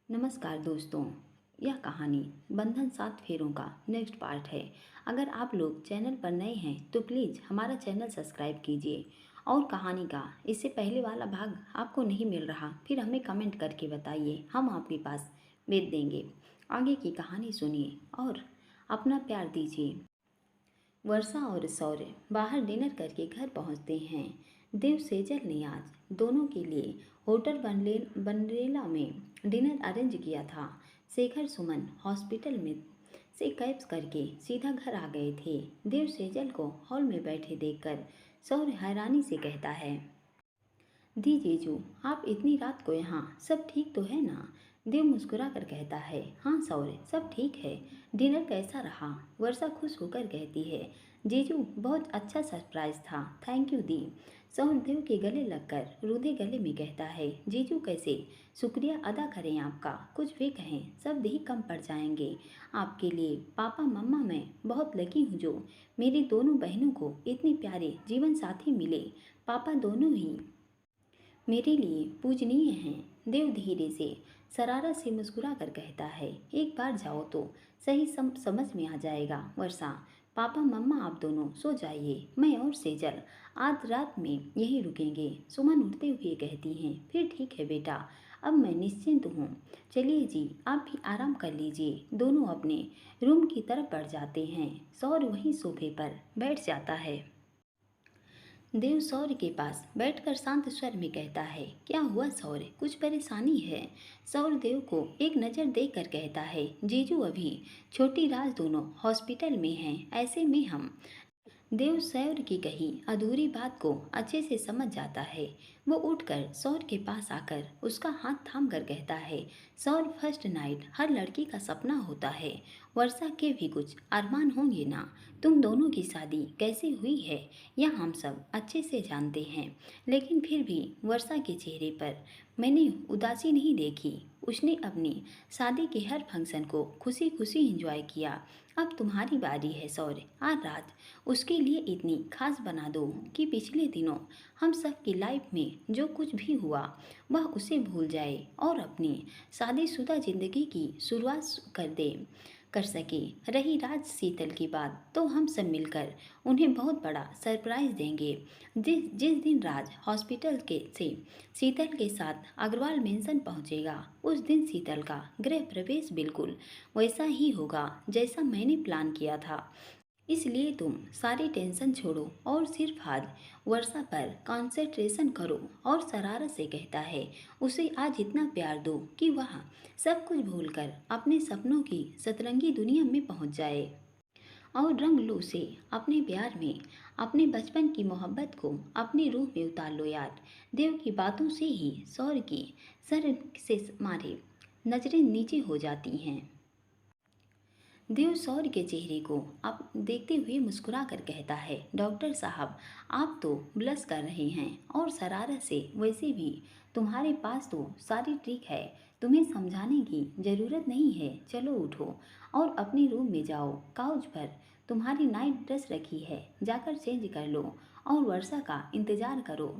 नमस्कार दोस्तों। यह कहानी बंधन 7 फेरों का नेक्स्ट पार्ट है। अगर आप लोग चैनल पर नए हैं तो प्लीज़ हमारा चैनल सब्सक्राइब कीजिए। और कहानी का इससे पहले वाला भाग आपको नहीं मिल रहा फिर हमें कमेंट करके बताइए, हम आपके पास भेज देंगे। आगे की कहानी सुनिए और अपना प्यार दीजिए। वर्षा और सौर्य बाहर डिनर करके घर पहुंचते हैं। देव सेजल ने आज दोनों के लिए होटल बनरेला में डिनर अरेंज किया था। शेखर सुमन हॉस्पिटल में से कैब्स करके सीधा घर आ गए थे। देव सेजल को हॉल में बैठे देखकर सौर्य हैरानी से कहता है, दी जीजू, आप इतनी रात को यहाँ, सब ठीक तो है ना? देव मुस्कुरा कर कहता है, हाँ सौर्य, सब ठीक है। डिनर कैसा रहा? वर्षा खुश होकर कहती है, जीजू बहुत अच्छा सरप्राइज था, थैंक यू दी। सौर्य देव के गले लगकर रूधे गले में कहता है, जीजू कैसे शुक्रिया अदा करें आपका, कुछ भी कहें सब ही कम पड़ जाएंगे आपके लिए। पापा मम्मा मैं बहुत लकी हूँ जो मेरी दोनों बहनों को इतने प्यारे जीवन साथी मिले। पापा दोनों ही मेरे लिए पूजनीय हैं। देव धीरे से शरारत से मुस्कुरा कर कहता है, एक बार जाओ तो सही समझ में आ जाएगा। वर्षा, पापा मम्मा आप दोनों सो जाइए, मैं और सेजल आज रात में यहीं रुकेंगे। सुमन उठते हुए कहती हैं, फिर ठीक है बेटा, अब मैं निश्चिंत हूँ। चलिए जी, आप भी आराम कर लीजिए। दोनों अपने रूम की तरफ बढ़ जाते हैं। सौर वहीं सोफे पर बैठ जाता है। देव सौर्य के पास बैठकर शांत स्वर में कहता है, क्या हुआ सौर्य, कुछ परेशानी है? सौर्य देव को एक नज़र देकर कहता है, जीजू अभी छोटी राज दोनों हॉस्पिटल में हैं, ऐसे में हम। देव सौर की कही अधूरी बात को अच्छे से समझ जाता है। वो उठकर सौर के पास आकर उसका हाथ थाम कर कहता है, सौर फर्स्ट नाइट हर लड़की का सपना होता है। वर्षा के भी कुछ अरमान होंगे ना? तुम दोनों की शादी कैसे हुई है यह हम सब अच्छे से जानते हैं, लेकिन फिर भी वर्षा के चेहरे पर मैंने उदासी नहीं देखी। उसने अपनी शादी के हर फंक्शन को खुशी खुशी एंजॉय किया। अब तुम्हारी बारी है सौर्य, आज रात उसके लिए इतनी खास बना दो कि पिछले दिनों हम सब की लाइफ में जो कुछ भी हुआ वह उसे भूल जाए और अपनी शादीशुदा जिंदगी की शुरुआत कर सके। रही राज शीतल की बात तो हम सब मिलकर उन्हें बहुत बड़ा सरप्राइज देंगे। जिस जिस दिन राज हॉस्पिटल के से शीतल के साथ अग्रवाल मेंशन पहुंचेगा उस दिन शीतल का गृह प्रवेश बिल्कुल वैसा ही होगा जैसा मैंने प्लान किया था। इसलिए तुम सारी टेंशन छोड़ो और सिर्फ आज वर्षा पर कंसंट्रेशन करो। और शरारत से कहता है, उसे आज इतना प्यार दो कि वह सब कुछ भूलकर अपने सपनों की सतरंगी दुनिया में पहुंच जाए। और रंग लो उसे अपने प्यार में, अपने बचपन की मोहब्बत को अपनी रूह में उतार लो यार। देव की बातों से ही सौर की सर से मारे नजरें नीचे हो जाती हैं। देव सौर्य के चेहरे को अब देखते हुए मुस्कुरा कर कहता है, डॉक्टर साहब आप तो ब्लश कर रहे हैं और शरारत से, वैसे भी तुम्हारे पास तो सारी ट्रिक है, तुम्हें समझाने की ज़रूरत नहीं है। चलो उठो और अपने रूम में जाओ, काउच पर तुम्हारी नाइट ड्रेस रखी है, जाकर चेंज कर लो और वर्षा का इंतज़ार करो।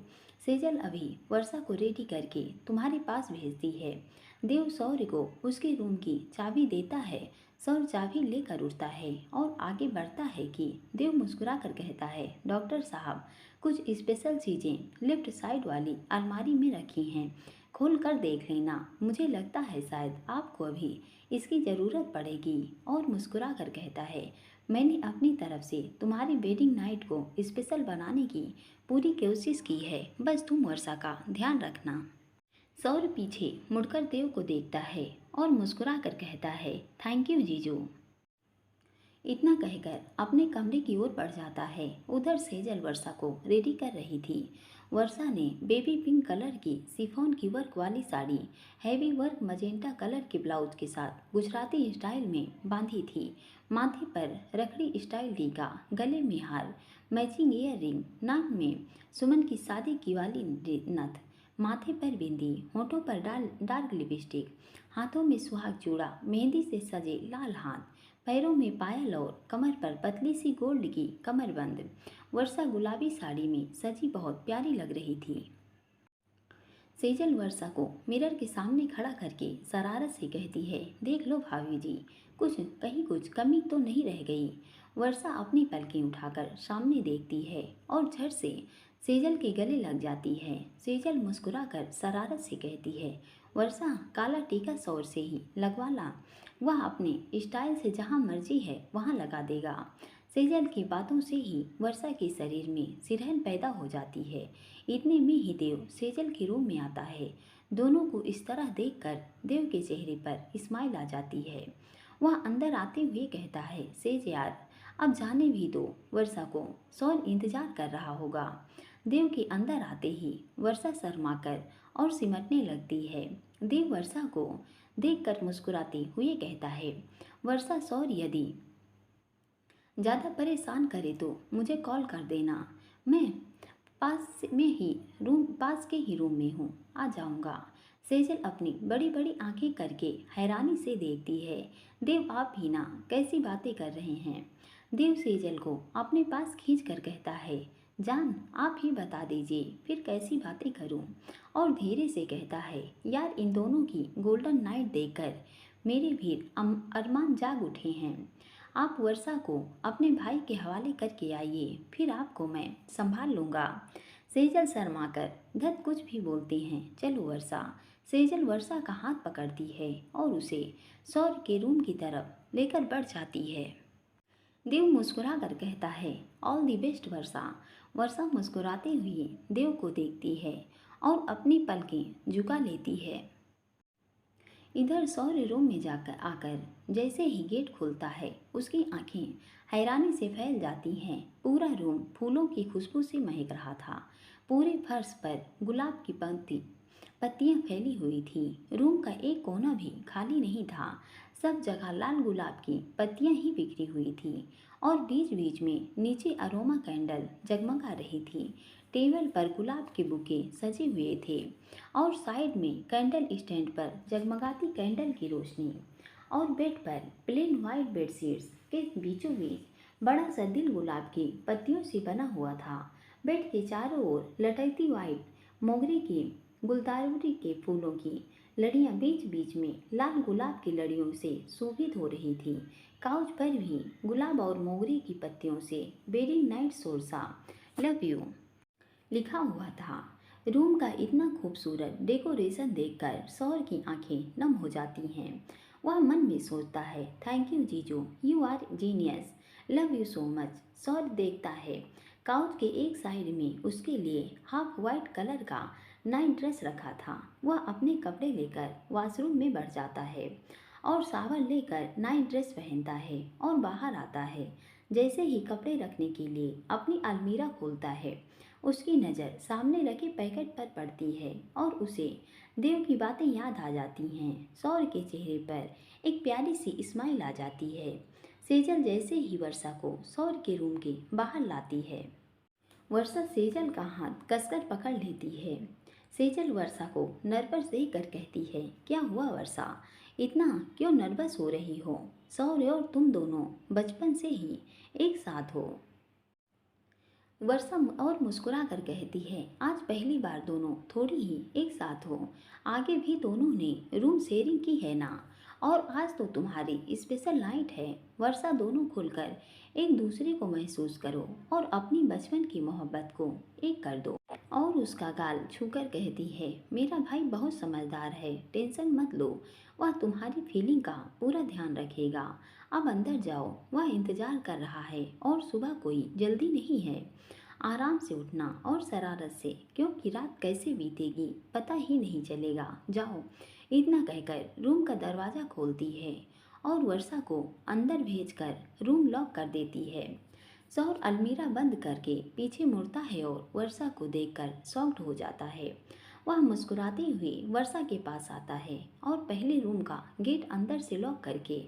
सेजल अभी वर्षा को रेडी करके तुम्हारे पास भेजती है। देव सौर्य को उसके रूम की चाबी देता है। सौर चाबी लेकर उठता है और आगे बढ़ता है कि देव मुस्कुरा कर कहता है, डॉक्टर साहब कुछ स्पेशल चीज़ें लेफ्ट साइड वाली अलमारी में रखी हैं, खोल कर देख लेना, मुझे लगता है शायद आपको अभी इसकी ज़रूरत पड़ेगी। और मुस्कुरा कर कहता है, मैंने अपनी तरफ से तुम्हारी वेडिंग नाइट को स्पेशल बनाने की पूरी कोशिश की है, बस तुम वर्षा का ध्यान रखना। सौर पीछे मुड़कर देव को देखता है और मुस्कुरा कर कहता है, थैंक यू जीजू। इतना कहकर अपने कमरे की ओर बढ़ जाता है। उधर सेजल वर्षा को रेडी कर रही थी। वर्षा ने बेबी पिंक कलर की शिफॉन की वर्क वाली sari heavy work magenta colour के ब्लाउज के साथ गुजराती स्टाइल में बांधी थी। माथे पर रखड़ी स्टाइल टीका, गले में हार, मैचिंग ईयर रिंग, नाक में सुमन की शादी की वाली नथ, माथे पर बिंदी, होठों पर डार्क लिपस्टिक, हाथों में सुहाग चूड़ा, मेहंदी से सजे लाल हाथ, पैरों में पायल और कमर पर पतली सी गोल्ड की कमरबंद। वर्षा गुलाबी साड़ी में सजी बहुत प्यारी लग रही थी। सेजल वर्षा को मिरर के सामने खड़ा करके शरारत से कहती है, देख लो भाभी जी, कुछ कमी तो नहीं रह गई। वर्षा अपनी पलकें उठाकर सामने देखती है और झट से सेजल के गले लग जाती है। सेजल मुस्कुराकर शरारत से कहती है, वर्षा काला टीका सौर से ही लगवा ला, वह अपने स्टाइल से जहाँ मर्जी है वहाँ लगा देगा। सेजल की बातों से ही वर्षा के शरीर में सिरहन पैदा हो जाती है। इतने में ही देव सेजल के रूम में आता है। दोनों को इस तरह देखकर देव के चेहरे पर स्माइल आ जाती है। वह अंदर आते हुए कहता है, सेज यार अब जाने भी दो, वर्षा को सौर इंतजार कर रहा होगा। देव के अंदर आते ही वर्षा शर्माकर और सिमटने लगती है। देव वर्षा को देखकर मुस्कुराते हुए कहता है, वर्षा सौर यदि ज़्यादा परेशान करे तो मुझे कॉल कर देना, मैं पास के ही रूम में हूँ, आ जाऊँगा। सेजल अपनी बड़ी बड़ी आंखें करके हैरानी से देखती है। देव आप ही ना, कैसी बातें कर रहे हैं। देव सेजल को अपने पास खींच कर कहता है, जान आप ही बता दीजिए फिर कैसी बातें करूं। और धीरे से कहता है, यार इन दोनों की गोल्डन नाइट देखकर मेरे भी अरमान जाग उठे हैं। आप वर्षा को अपने भाई के हवाले करके आइए, फिर आपको मैं संभाल लूँगा। सेजल शर्माकर धत कुछ भी बोलते हैं, चलो वर्षा। सेजल वर्षा का हाथ पकड़ती है और उसे सौर के रूम की तरफ लेकर बढ़ जाती है। देव मुस्कुरा कर कहता है, ऑल द बेस्ट वर्षा। वर्षा मुस्कुराते हुए देव को देखती है और अपनी पलकें झुका लेती है। इधर सौर्य रूम में जाकर आकर जैसे ही गेट खुलता है उसकी आंखें हैरानी से फैल जाती हैं। पूरा रूम फूलों की खुशबू से महक रहा था। पूरे फर्श पर गुलाब की पत्तियां फैली हुई थी। रूम का एक कोना भी खाली नहीं था। सब जगह लाल गुलाब की पत्तियां ही बिखरी हुई थी और बीच बीच में नीचे अरोमा कैंडल जगमगा रही थी। टेबल पर गुलाब के बुके सजे हुए थे और साइड में कैंडल स्टैंड पर जगमगाती कैंडल की रोशनी। और बेड पर प्लेन वाइट बेडशीट्स के बीचों बीच बड़ा सा दिल गुलाब की पत्तियों से बना हुआ था। बेड के चारों ओर लटकती वाइट मोगरे की गुलदाउदी के फूलों की लड़ियां बीच बीच में लाल गुलाब की लड़ियों से शोभित हो रही थी। काउच पर भी गुलाब और मोगरे की पत्तियों से वेरी नाइट सोरसा लव यू लिखा हुआ था। रूम का इतना खूबसूरत डेकोरेशन देखकर सौर की आंखें नम हो जाती हैं। वह मन में सोचता है, थैंक यू जीजू, you are genius, love you so much. सौर देखता है काउच के एक साइड में उसके लिए हाफ वाइट कलर का नाइट ड्रेस रखा था। वह अपने कपड़े लेकर वॉशरूम में बढ़ जाता है और शावर लेकर नाइट ड्रेस पहनता है और बाहर आता है। जैसे ही कपड़े रखने के लिए अपनी अलमीरा खोलता है उसकी नज़र सामने रखे पैकेट पर पड़ती है और उसे देव की बातें याद आ जाती हैं। सौर के चेहरे पर एक प्यारी सी स्माइल आ जाती है। सेजल जैसे ही वर्षा को सौर के रूम के बाहर लाती है, वर्षा सेजल का हाथ कसकर पकड़ लेती है। सेजल वर्षा को नर्वस देखकर कहती है, क्या हुआ वर्षा, इतना क्यों नर्वस हो रही हो। सौर और तुम दोनों बचपन से ही एक साथ हो। वर्षा और मुस्कुरा कर कहती है, आज पहली बार दोनों थोड़ी ही एक साथ हो, आगे भी दोनों ने रूम शेयरिंग की है ना, और आज तो तुम्हारी स्पेशल नाइट है। वर्षा दोनों खुलकर एक दूसरे को महसूस करो और अपनी बचपन की मोहब्बत को एक कर दो। और उसका गाल छूकर कहती है, मेरा भाई बहुत समझदार है, टेंशन मत लो, वह तुम्हारी फीलिंग का पूरा ध्यान रखेगा। अब अंदर जाओ, वह इंतजार कर रहा है और सुबह कोई जल्दी नहीं है। आराम से उठना और शरारत से, क्योंकि रात कैसे बीतेगी पता ही नहीं चलेगा। जाओ, इतना कहकर रूम का दरवाज़ा खोलती है और वर्षा को अंदर भेजकर रूम लॉक कर देती है। सौर अलमीरा बंद करके पीछे मुड़ता है और वर्षा को देखकर शॉक्ड हो जाता है। वह मुस्कुराते हुए वर्षा के पास आता है और पहले रूम का गेट अंदर से लॉक करके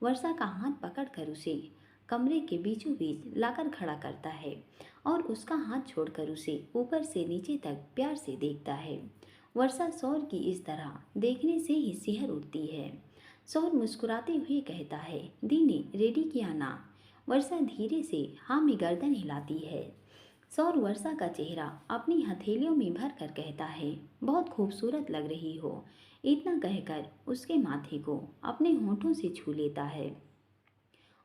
वर्षा का हाथ पकड़कर उसे कमरे के बीचों बीच लाकर खड़ा करता है और उसका हाथ छोड़कर उसे ऊपर से नीचे तक प्यार से देखता है। वर्षा सौर की इस तरह देखने से ही सिहर उठती है। सौर मुस्कुराते हुए कहता है, दी ने रेडी किया ना। वर्षा धीरे से हाँ में गर्दन हिलाती है। सौर वर्षा का चेहरा अपनी हथेलियों में भर कर कहता है, बहुत खूबसूरत लग रही हो। इतना कहकर उसके माथे को अपने होठों से छू लेता है।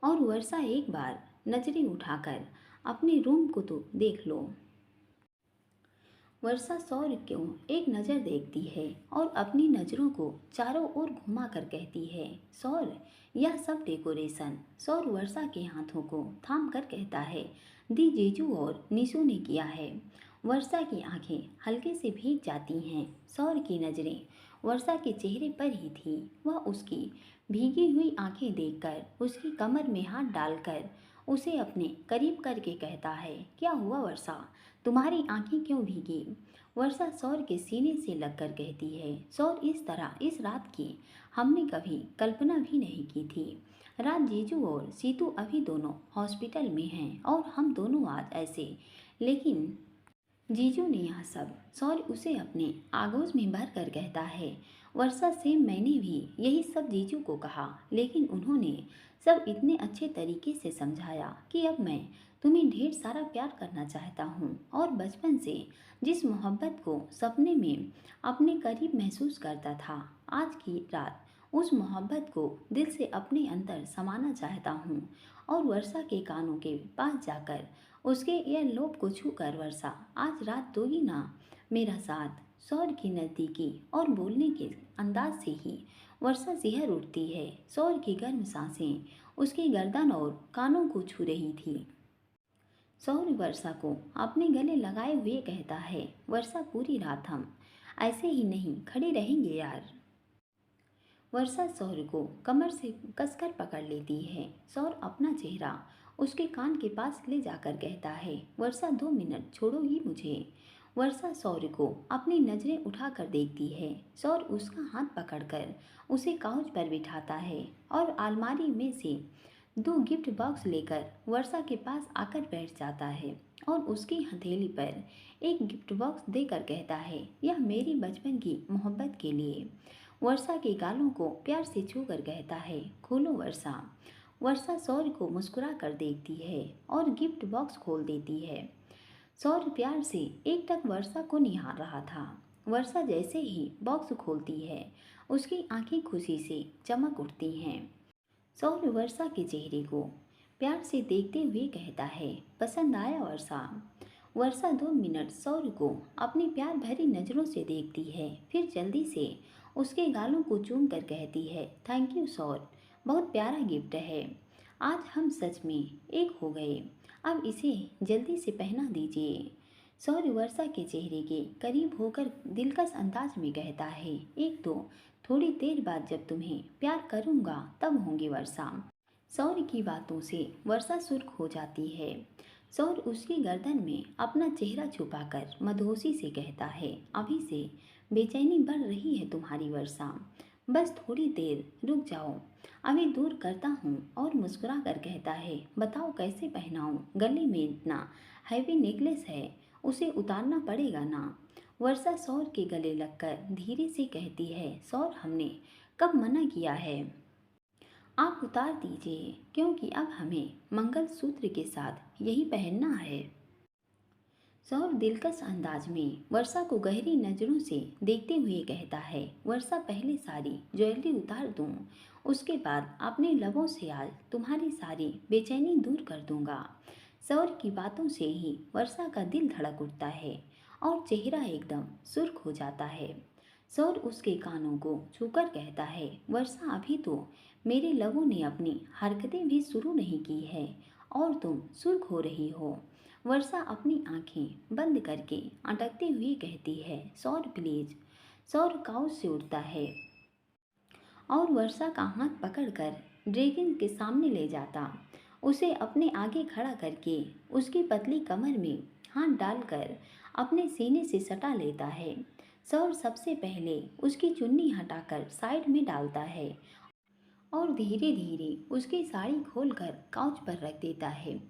और वर्षा एक बार नजरें उठाकर अपने रूम को तो देख लो। वर्षा सौर को एक नज़र देखती है और अपनी नज़रों को चारों ओर घुमा कर कहती है, सौर, यह सब डेकोरेशन। सौर वर्षा के हाथों को थाम कर कहता है, दी जीजू और निशु ने किया है। वर्षा की आंखें हल्के से भीग जाती हैं। सौर की नज़रें वर्षा के चेहरे पर ही थी। वह उसकी भीगी हुई आंखें देखकर उसकी कमर में हाथ डालकर उसे अपने करीब करके कहता है, क्या हुआ वर्षा, तुम्हारी आंखें क्यों भीगी? वर्षा सौर के सीने से लगकर कहती है, सौर, इस तरह इस रात की हमने कभी कल्पना भी नहीं की थी। रात जीजू और सीतू अभी दोनों हॉस्पिटल में हैं और हम दोनों आज ऐसे, लेकिन जीजू ने यह सब। सौर उसे अपने आगोश में भर कर कहता है, वर्षा से मैंने भी यही सब जीजू को कहा, लेकिन उन्होंने सब इतने अच्छे तरीके से समझाया कि अब मैं तुम्हें ढेर सारा प्यार करना चाहता हूँ। और बचपन से जिस मोहब्बत को सपने में अपने करीब महसूस करता था, आज की रात उस मोहब्बत को दिल से अपने अंदर समाना चाहता हूँ। और वर्षा के कानों के पास जाकर उसके ईयरलोब को छूकर, वर्षा, आज रात दोगी ना मेरा साथ? सौर की नज़दीकी और बोलने के अंदाज से ही वर्षा सिहर उठती है। सौर की गर्म सांसें उसकी गर्दन और कानों को छू रही थी। सौर वर्षा को अपने गले लगाए हुए कहता है, वर्षा, पूरी रात हम ऐसे ही नहीं खड़े रहेंगे यार। वर्षा सौर को कमर से कसकर पकड़ लेती है। सौर अपना चेहरा उसके कान के पास ले जाकर कहता है, वर्षा, 2 मिनट छोड़ोगी मुझे? वर्षा सौर को अपनी नज़रें उठाकर देखती है। सौर उसका हाथ पकड़कर उसे काउच पर बिठाता है और अलमारी में से 2 गिफ्ट बॉक्स लेकर वर्षा के पास आकर बैठ जाता है और उसकी हथेली पर एक गिफ्ट बॉक्स देकर कहता है, यह मेरी बचपन की मोहब्बत के लिए। वर्षा के गालों को प्यार से छूकर कहता है, खोलो वर्षा। वर्षा सौर को मुस्कुरा कर देखती है और गिफ्ट बॉक्स खोल देती है। सौर प्यार से एकटक वर्षा को निहार रहा था। वर्षा जैसे ही बॉक्स खोलती है, उसकी आंखें खुशी से चमक उठती हैं। सौर वर्षा के चेहरे को प्यार से देखते हुए कहता है, पसंद आया वर्षा? वर्षा 2 मिनट सौर को अपनी प्यार भरी नज़रों से देखती है, फिर जल्दी से उसके गालों को चूम कर कहती है, थैंक यू सौर, बहुत प्यारा गिफ्ट है। आज हम सच में एक हो गए। अब इसे जल्दी से पहना दीजिए। सौर वर्षा के चेहरे के करीब होकर दिलकश अंदाज में कहता है, एक तो थोड़ी देर बाद जब तुम्हें प्यार करूँगा तब होंगी वर्षा। सौर की बातों से वर्षा सुर्ख हो जाती है। सौर उसकी गर्दन में अपना चेहरा छुपाकर मदहोशी से कहता है, अभी से बेचैनी बढ़ रही है तुम्हारी वर्षा, बस थोड़ी देर रुक जाओ, अभी दूर करता हूँ। और मुस्कुरा कर कहता है, बताओ कैसे पहनाऊँ? गले में इतना हैवी नेकलेस है, उसे उतारना पड़ेगा ना? वर्षा सौर के गले लगकर धीरे से कहती है, सौर, हमने कब मना किया है? आप उतार दीजिए, क्योंकि अब हमें मंगलसूत्र के साथ यही पहनना है। सौर दिलकश अंदाज में वर्षा को गहरी नज़रों से देखते हुए कहता है, वर्षा, पहले सारी ज्वेलरी उतार दूँ, उसके बाद अपने लबों से आज तुम्हारी सारी बेचैनी दूर कर दूंगा। सौर की बातों से ही वर्षा का दिल धड़क उठता है और चेहरा एकदम सुर्ख हो जाता है। सौर उसके कानों को छूकर कहता है, वर्षा, अभी तो मेरे लबों ने अपनी हरकतें भी शुरू नहीं की है और तुम सुर्ख हो रही हो। वर्षा अपनी आंखें बंद करके अटकते हुए कहती है, सौर प्लीज। सौर काउच से उठता है और वर्षा का हाथ पकड़कर ड्रैगन के सामने ले जाता, उसे अपने आगे खड़ा करके उसकी पतली कमर में हाथ डालकर अपने सीने से सटा लेता है। सौर सबसे पहले उसकी चुन्नी हटाकर साइड में डालता है और धीरे धीरे उसकी साड़ी खोलकर काउच पर रख देता है।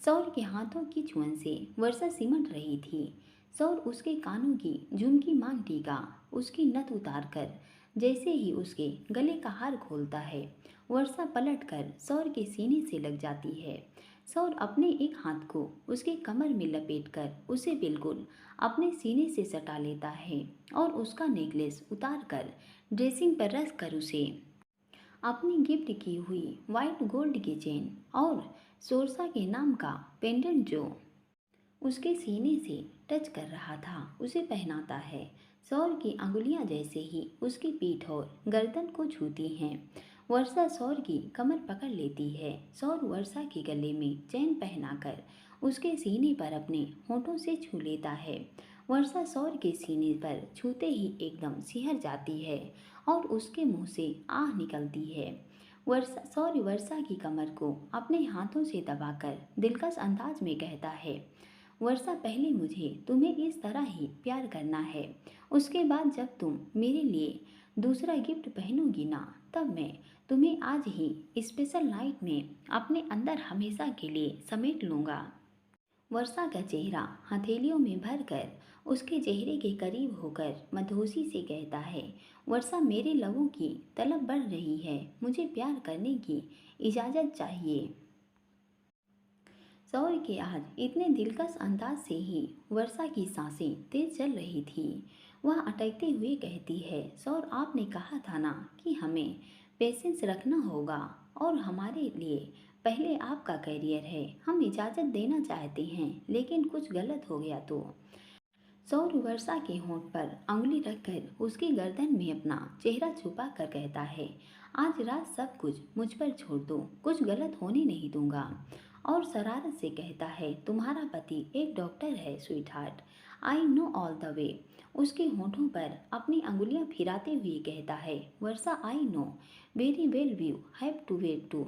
सौर के हाथों की छुअन से वर्षा सिमट रही थी। सौर उसके कानों की झुमकी मांग टीका, उसकी नथ उतार कर जैसे ही उसके गले का हार खोलता है, वर्षा पलटकर सौर के सीने से लग जाती है। सौर अपने एक हाथ को उसके कमर में लपेटकर उसे बिल्कुल अपने सीने से सटा लेता है और उसका नेकलेस उतार कर ड्रेसिंग पर रख कर उसे अपनी गिफ्ट की हुई वाइट गोल्ड की चेन और सोरसा के नाम का पेंडेंट जो उसके सीने से टच कर रहा था उसे पहनाता है। सौर की अंगुलियां जैसे ही उसकी पीठ और गर्दन को छूती हैं, वर्षा सौर की कमर पकड़ लेती है। सौर वर्षा के गले में चैन पहनाकर उसके सीने पर अपने होठों से छू लेता है। वर्षा सौर के सीने पर छूते ही एकदम सिहर जाती है और उसके मुंह से आह निकलती है। वर्षा सौर वर्षा की कमर को अपने हाथों से दबाकर दिलकश अंदाज में कहता है, वर्षा पहले मुझे तुम्हें इस तरह ही प्यार करना है, उसके बाद जब तुम मेरे लिए दूसरा गिफ्ट पहनोगी ना, तब मैं तुम्हें आज ही स्पेशल नाइट में अपने अंदर हमेशा के लिए समेट लूँगा। वर्षा का चेहरा हथेलियों में भरकर उसके चेहरे के करीब होकर मधोसी से कहता है, वर्षा मेरे लबों की तलब बढ़ रही है, मुझे प्यार करने की इजाज़त चाहिए। सौर के आज इतने दिलकश अंदाज से ही वर्षा की सांसें तेज चल रही थी। वह अटकते हुए कहती है, सौर आपने कहा था ना कि हमें पेशेंस रखना होगा और हमारे लिए पहले आपका करियर है। हम इजाज़त देना चाहते हैं लेकिन कुछ गलत हो गया तो। सौर वर्षा के होंठ पर अंगुली रखकर उसकी गर्दन में अपना चेहरा छुपा कर कहता है, आज रात सब कुछ मुझ पर छोड़ दो, कुछ गलत होने नहीं दूंगा। और शरारत से कहता है, तुम्हारा पति एक डॉक्टर है sweetheart, I know all the way. उसके होठों पर अपनी अंगुलियां फिराते हुए कहता है, Varsha I know very well you have to wait two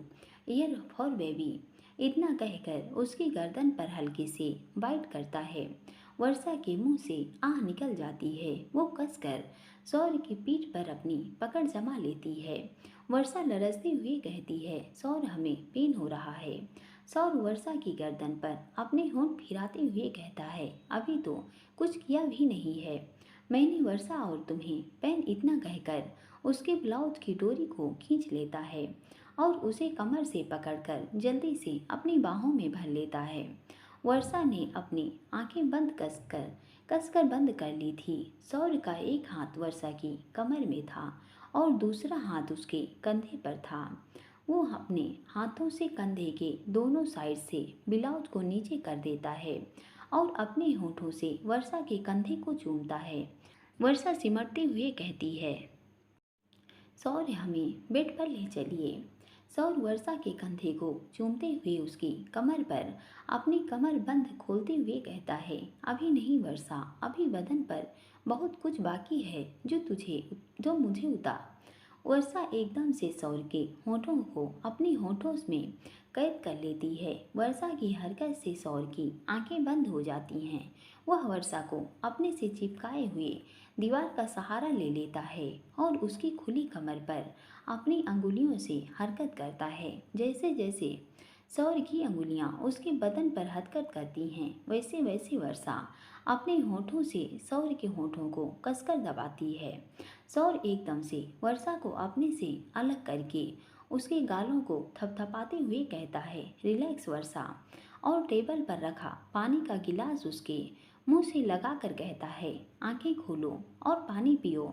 year for baby. इतना कहकर उसकी गर्दन पर हल्के से बाइट करता है। वर्षा के मुंह से आह निकल जाती है। वो कसकर सौर की पीठ पर अपनी पकड़ जमा लेती है। वर्षा लरजते हुए कहती है, सौर हमें पेन हो रहा है। सौर वर्षा की गर्दन पर अपने होंठ फिराते हुए कहता है, अभी तो कुछ किया भी नहीं है मैंने वर्षा, और तुम्हें पेन इतना कहकर उसके ब्लाउज की डोरी को खींच लेता है और उसे कमर से पकड़कर जल्दी से अपनी बाहों में भर लेता है। वर्षा ने अपनी आंखें बंद कसकर बंद कर ली थी। सौर का एक हाथ वर्षा की कमर में था और दूसरा हाथ उसके कंधे पर था। वो अपने हाथों से कंधे के दोनों साइड से ब्लाउज को नीचे कर देता है और अपने होठों से वर्षा के कंधे को चूमता है। वर्षा सिमटते हुए कहती है, सौर हमें बेड पर ले चलिए। सौर वर्षा के कंधे को चूमते हुए उसकी कमर पर अपनी कमर बंद खोलते हुए कहता है, अभी नहीं वर्षा, अभी बदन पर बहुत कुछ बाकी है जो मुझे उतार। वर्षा एकदम से सौर के होठों को अपने होठों में कैद कर लेती है। वर्षा की हरकत से सौर की आंखें बंद हो जाती हैं। वह वर्षा को अपने से चिपकाए हुए दीवार का सहारा ले लेता है और उसकी खुली कमर पर अपनी अंगुलियों से हरकत करता है। जैसे जैसे सौर की अंगुलियां उसके बदन पर हरकत करती हैं, वैसे वैसे वर्षा अपने होठों से सौर के होठों को कसकर दबाती है। सौर एकदम से वर्षा को अपने से अलग करके उसके गालों को थपथपाते हुए कहता है, रिलैक्स वर्षा, और टेबल पर रखा पानी का गिलास उसके मुंह से लगाकर कहता है, आंखें खोलो और पानी पियो।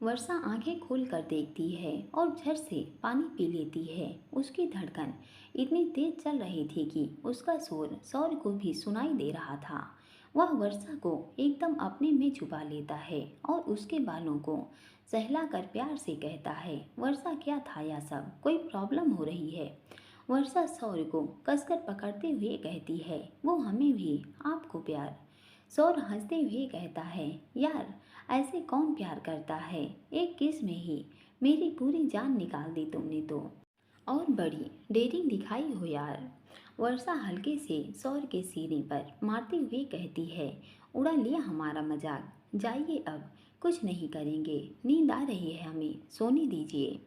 वर्षा आंखें खोलकर देखती है और झट से पानी पी लेती है। उसकी धड़कन इतनी तेज चल रही थी कि उसका शोर सौर को भी सुनाई दे रहा था। वह वर्षा को एकदम अपने में छुपा लेता है और उसके बालों को सहलाकर प्यार से कहता है, वर्षा क्या था यह सब, कोई प्रॉब्लम हो रही है। वर्षा सौर को कसकर पकड़ते हुए कहती है, वो हमें भी आपको प्यार। सौर हंसते हुए कहता है, यार ऐसे कौन प्यार करता है, एक किस में ही मेरी पूरी जान निकाल दी तुमने तो, और बड़ी डेयरिंग दिखाई हो यार। वर्षा हल्के से सौर के सीने पर मारते हुए कहती है, उड़ा लिया हमारा मजाक, जाइए अब कुछ नहीं करेंगे, नींद आ रही है हमें, सोने दीजिए।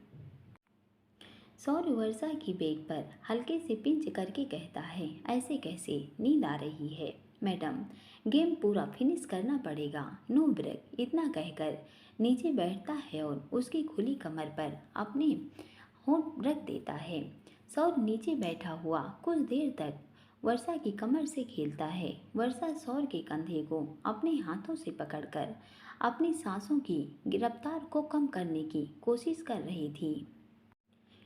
सौर वर्षा की बैग पर हल्के से पिंच करके कहता है, ऐसे कैसे, नींद आ रही है मैडम, गेम पूरा फिनिश करना पड़ेगा, नो ब्रेक। इतना कहकर नीचे बैठता है और उसकी खुली कमर पर अपने होंठ रख देता है। सौर नीचे बैठा हुआ कुछ देर तक वर्षा की कमर से खेलता है। वर्षा सौर के कंधे को अपने हाथों से पकड़कर अपनी सांसों की गिरफ्तार को कम करने की कोशिश कर रही थी,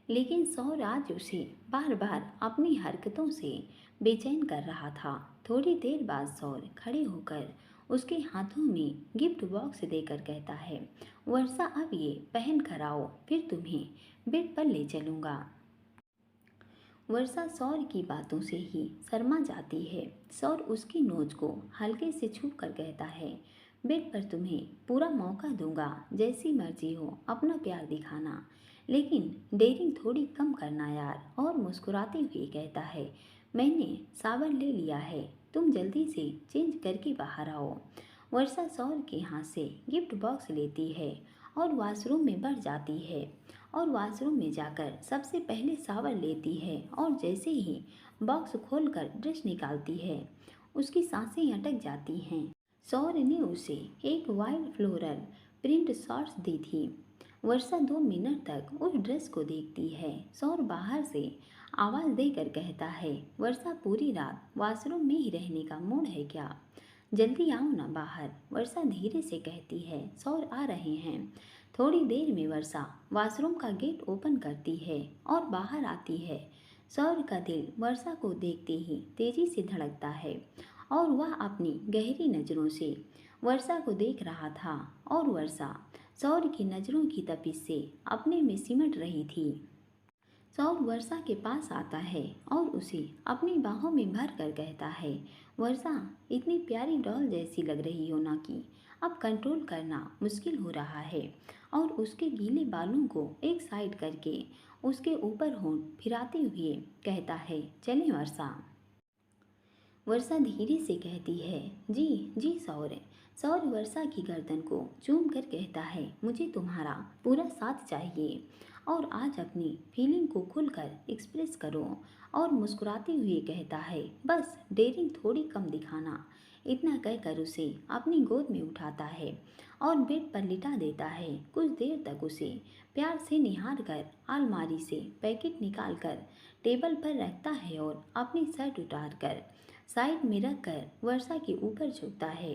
लेकिन सौर आज उसे बार बार अपनी हरकतों से बेचैन कर रहा था। थोड़ी देर बाद सौर खड़े होकर उसके हाथों में गिफ्ट बॉक्स देकर कहता है, वर्षा अब ये पहन कर आओ, फिर तुम्हें बेड पर ले चलूँगा। वर्षा सौर की बातों से ही शर्मा जाती है। सौर उसकी नोच को हल्के से छू कर कहता है, बेड पर तुम्हें पूरा मौका दूंगा, जैसी मर्जी हो अपना प्यार दिखाना, लेकिन डेयरिंग थोड़ी कम करना यार। और मुस्कुराते हुए कहता है, मैंने सावन ले लिया है, तुम जल्दी से चेंज करके बाहर आओ। वर्षा सौर के हाथ से गिफ्ट बॉक्स लेती है और वॉशरूम में बढ़ जाती है और वॉशरूम में जाकर सबसे पहले शावर लेती है और जैसे ही बॉक्स खोलकर ड्रेस निकालती है, उसकी सांसें अटक जाती हैं। सौर ने उसे एक वाइल्ड फ्लोरल प्रिंट शॉर्ट्स दी थी। वर्षा 2 मिनट तक उस ड्रेस को देखती है। सौर बाहर से आवाज़ देकर कहता है, वर्षा पूरी रात वॉशरूम में ही रहने का मूड है क्या? जल्दी आओ ना बाहर। वर्षा धीरे से कहती है, सौर आ रहे हैं। थोड़ी देर में वर्षा वॉशरूम का गेट ओपन करती है और बाहर आती है। सौर का दिल वर्षा को देखते ही तेजी से धड़कता है और वह अपनी गहरी नज़रों से वर्षा को देख रहा था और वर्षा सौर की नज़रों की तपिश से अपने में सिमट रही थी। सौर वर्षा के पास आता है और उसे अपनी बाहों में भर कर कहता है, वर्षा इतनी प्यारी डॉल जैसी लग रही हो ना कि अब कंट्रोल करना मुश्किल हो रहा है। और उसके गीले बालों को एक साइड करके उसके ऊपर होंठ फिराते हुए कहता है, चलें वर्षा। वर्षा धीरे से कहती है, जी जी सौर। सौर वर्षा की गर्दन को चूम कर कहता है, मुझे तुम्हारा पूरा साथ चाहिए और आज अपनी फीलिंग को खुलकर एक्सप्रेस करो। और मुस्कुराते हुए कहता है, बस डेयरिंग थोड़ी कम दिखाना। इतना कहकर उसे अपनी गोद में उठाता है और बेड पर लिटा देता है। कुछ देर तक उसे प्यार से निहार कर अलमारी से पैकेट निकाल कर टेबल पर रखता है और अपनी शर्ट उतार कर साइड में रखकर वर्षा के ऊपर झुकता है।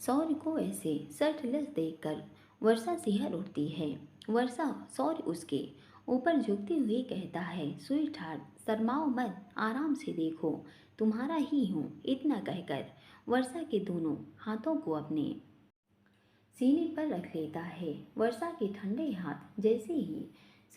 सौर को ऐसे शर्टलेस देखकर वर्षा सिहर उठती है। वर्षा सौर उसके ऊपर झुकते हुए कहता है, स्वीट हार्ट शर्माओ मत, आराम से देखो, तुम्हारा ही हूँ। इतना कहकर वर्षा के दोनों हाथों को अपने सीने पर रख लेता है। वर्षा के ठंडे हाथ जैसे ही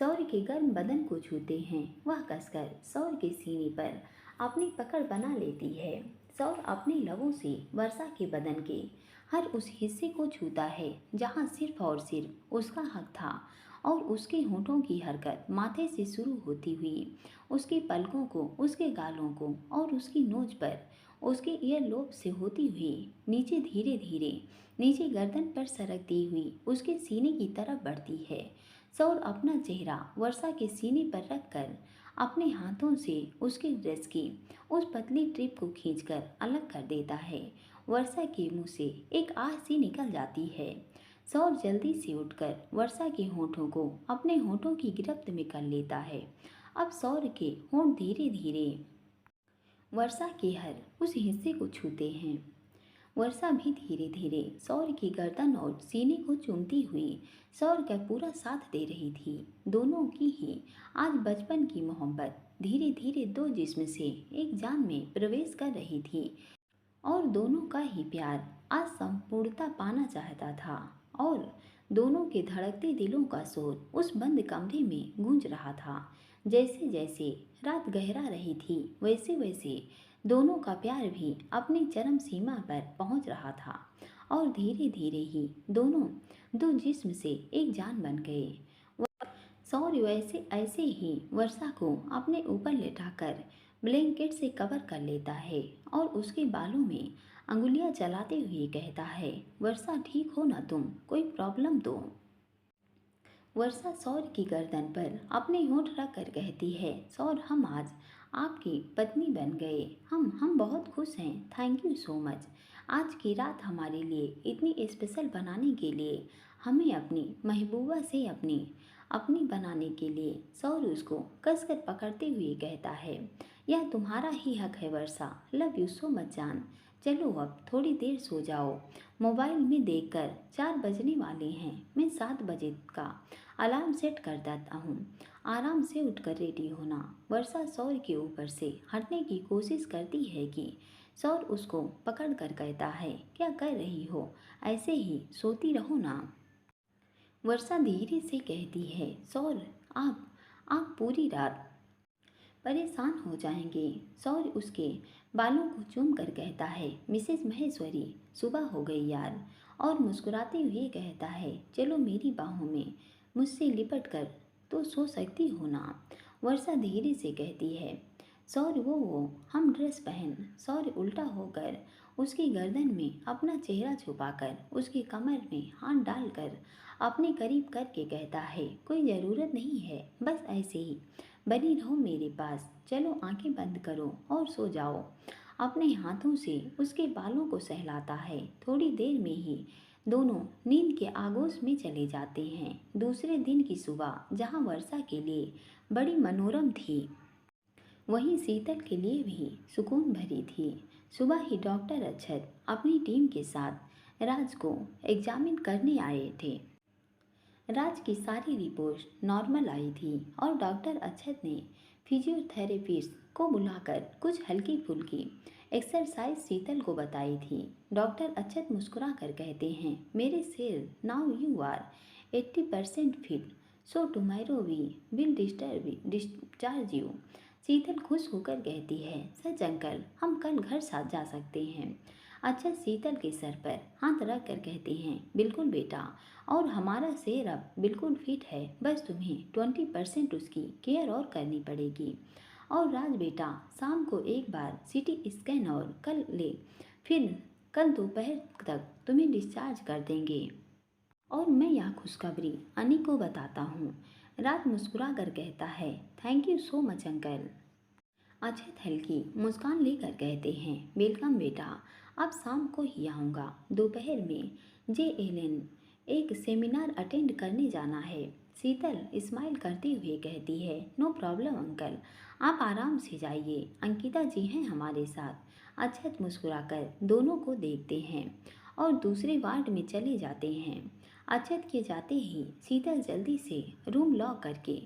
सौर के गर्म बदन को छूते हैं, वह कसकर सौर के सीने पर अपनी पकड़ बना लेती है। सौर अपने लबों से वर्षा के बदन के हर उस हिस्से को छूता है जहाँ सिर्फ और सिर्फ उसका हक था और उसके होठों की हरकत माथे से शुरू होती हुई उसके पलकों को, उसके गालों को और उसकी नोज पर उसके ईयरलोब से होती हुई नीचे धीरे धीरे नीचे गर्दन पर सरकती हुई उसके सीने की तरफ बढ़ती है। सौर अपना चेहरा वर्षा के सीने पर रखकर अपने हाथों से उसके ड्रेस की उस पतली ट्रिप को खींचकर अलग कर देता है। वर्षा के मुंह से एक आह सी निकल जाती है। सौर जल्दी से उठकर वर्षा के होठों को अपने होठों की गिरफ्त में कर लेता है। अब सौर के होंठ धीरे धीरे वर्षा के हर उस हिस्से को छूते हैं। वर्षा भी धीरे धीरे सौर की गर्दन और सीने को चूमती हुई सौर का पूरा साथ दे रही थी। दोनों की ही आज बचपन की मोहब्बत धीरे धीरे दो जिस्म से एक जान में प्रवेश कर रही थी और दोनों का ही प्यार आज संपूर्णता पाना चाहता था। और दोनों के धड़कते दिलों का शोर उस बंद कमरे में गूंज रहा था। जैसे जैसे रात गहरा रही थी, वैसे वैसे दोनों का प्यार भी अपनी चरम सीमा पर पहुंच रहा था और धीरे धीरे ही दोनों दो जिस्म से एक जान बन गए। सौर वैसे ऐसे ही वर्षा को अपने ऊपर लेटाकर ब्लैंकेट से कवर कर लेता है और उसके बालों में अंगुलियां चलाते हुए कहता है, वर्षा ठीक हो ना तुम, कोई प्रॉब्लम तो? वर्षा सौर की गर्दन पर अपने होंठ रख कर कहती है, सौर हम आज आपकी पत्नी बन गए। हम बहुत खुश हैं। Thank you so much. आज की रात हमारे लिए इतनी स्पेशल बनाने के लिए हमें अपनी महबूबा से अपनी अपनी बनाने के लिए। सौर उसको कसकर पकड़ते हुए कहता है, यह तुम्हारा ही हक है वर्षा, लव यू सो मच जान। चलो अब थोड़ी देर सो जाओ। मोबाइल में देखकर 4 बजने वाले हैं। मैं 7 बजे का अलार्म सेट कर देता हूँ। आराम से उठकर रेडी होना। वर्षा सौर के ऊपर से हटने की कोशिश करती है कि सौर उसको पकड़ कर कहता है, क्या कर रही हो, ऐसे ही सोती रहो ना। वर्षा धीरे से कहती है, सौर आप पूरी रात परेशान हो जाएंगे। सौर उसके बालों को चूम कर कहता है, मिसेज महेश्वरी सुबह हो गई यार। और मुस्कुराते हुए कहता है, चलो मेरी बाहों में मुझसे लिपट कर तो सो सकती हो ना। वर्षा धीरे से कहती है, सौर वो हम ड्रेस पहन। सौर उल्टा होकर उसकी गर्दन में अपना चेहरा छुपाकर उसकी कमर में हाथ डालकर अपने करीब करके कहता है, कोई ज़रूरत नहीं है, बस ऐसे ही बनी रहो मेरे पास। चलो आंखें बंद करो और सो जाओ। अपने हाथों से उसके बालों को सहलाता है। थोड़ी देर में ही दोनों नींद के आगोश में चले जाते हैं। दूसरे दिन की सुबह जहां वर्षा के लिए बड़ी मनोरम थी, वहीं शीतल के लिए भी सुकून भरी थी। सुबह ही डॉक्टर अक्षत अपनी टीम के साथ राज को एग्जामिन करने आए थे। राज की सारी रिपोर्ट नॉर्मल आई थी और डॉक्टर अक्षत ने फिजियोथेरेपिस्ट को बुलाकर कुछ हल्की फुल्की एक्सरसाइज शीतल को बताई थी। डॉक्टर अक्षत मुस्कुरा कर कहते हैं, मेरे शेर, now you are 80% fit, so tomorrow we will discharge you. Sheetal खुश होकर कहती है, सच अंकल, हम कल घर साथ जा सकते हैं। अच्छा शीतल के सर पर हाथ रख कर कहते हैं, बिल्कुल बेटा, और हमारा शेर अब बिल्कुल फिट है, बस तुम्हें 20% उसकी केयर और करनी पड़ेगी। और राज बेटा, शाम को एक बार सिटी स्कैन और कल ले, फिर कल दोपहर तक तुम्हें डिस्चार्ज कर देंगे। और मैं यह खुशखबरी अनी को बताता हूँ। राज मुस्कुरा कर कहता है, thank you so much uncle. Ajay हल्की मुस्कान लेकर कहते हैं, वेलकम बेटा, अब शाम को ही आऊँगा। दोपहर में JLN एक सेमिनार अटेंड करने जाना है। शीतल स्माइल करते हुए कहती है, नो प्रॉब्लम अंकल, आप आराम से जाइए, अंकिता जी हैं हमारे साथ। अक्षत मुस्कुराकर दोनों को देखते हैं और दूसरे वार्ड में चले जाते हैं। अक्षत के जाते ही शीतल जल्दी से रूम लॉक करके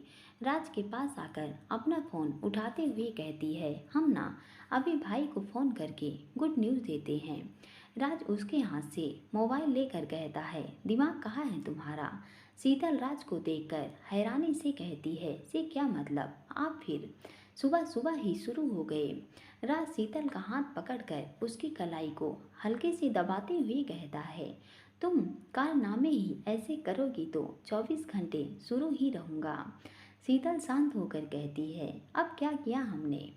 राज के पास आकर अपना फ़ोन उठाते हुए कहती है, हम ना अभी भाई को फ़ोन करके गुड न्यूज़ देते हैं। राज उसके हाथ से मोबाइल लेकर कहता है, दिमाग कहाँ है तुम्हारा। शीतल राज को देखकर हैरानी से कहती है, से क्या मतलब, आप फिर सुबह सुबह ही शुरू हो गए। राज शीतल का हाथ पकड़कर उसकी कलाई को हल्के से दबाते हुए कहता है, तुम कारनामे ही ऐसे करोगी तो 24 घंटे शुरू ही रहूँगा। शीतल शांत होकर कहती है, अब क्या किया हमने।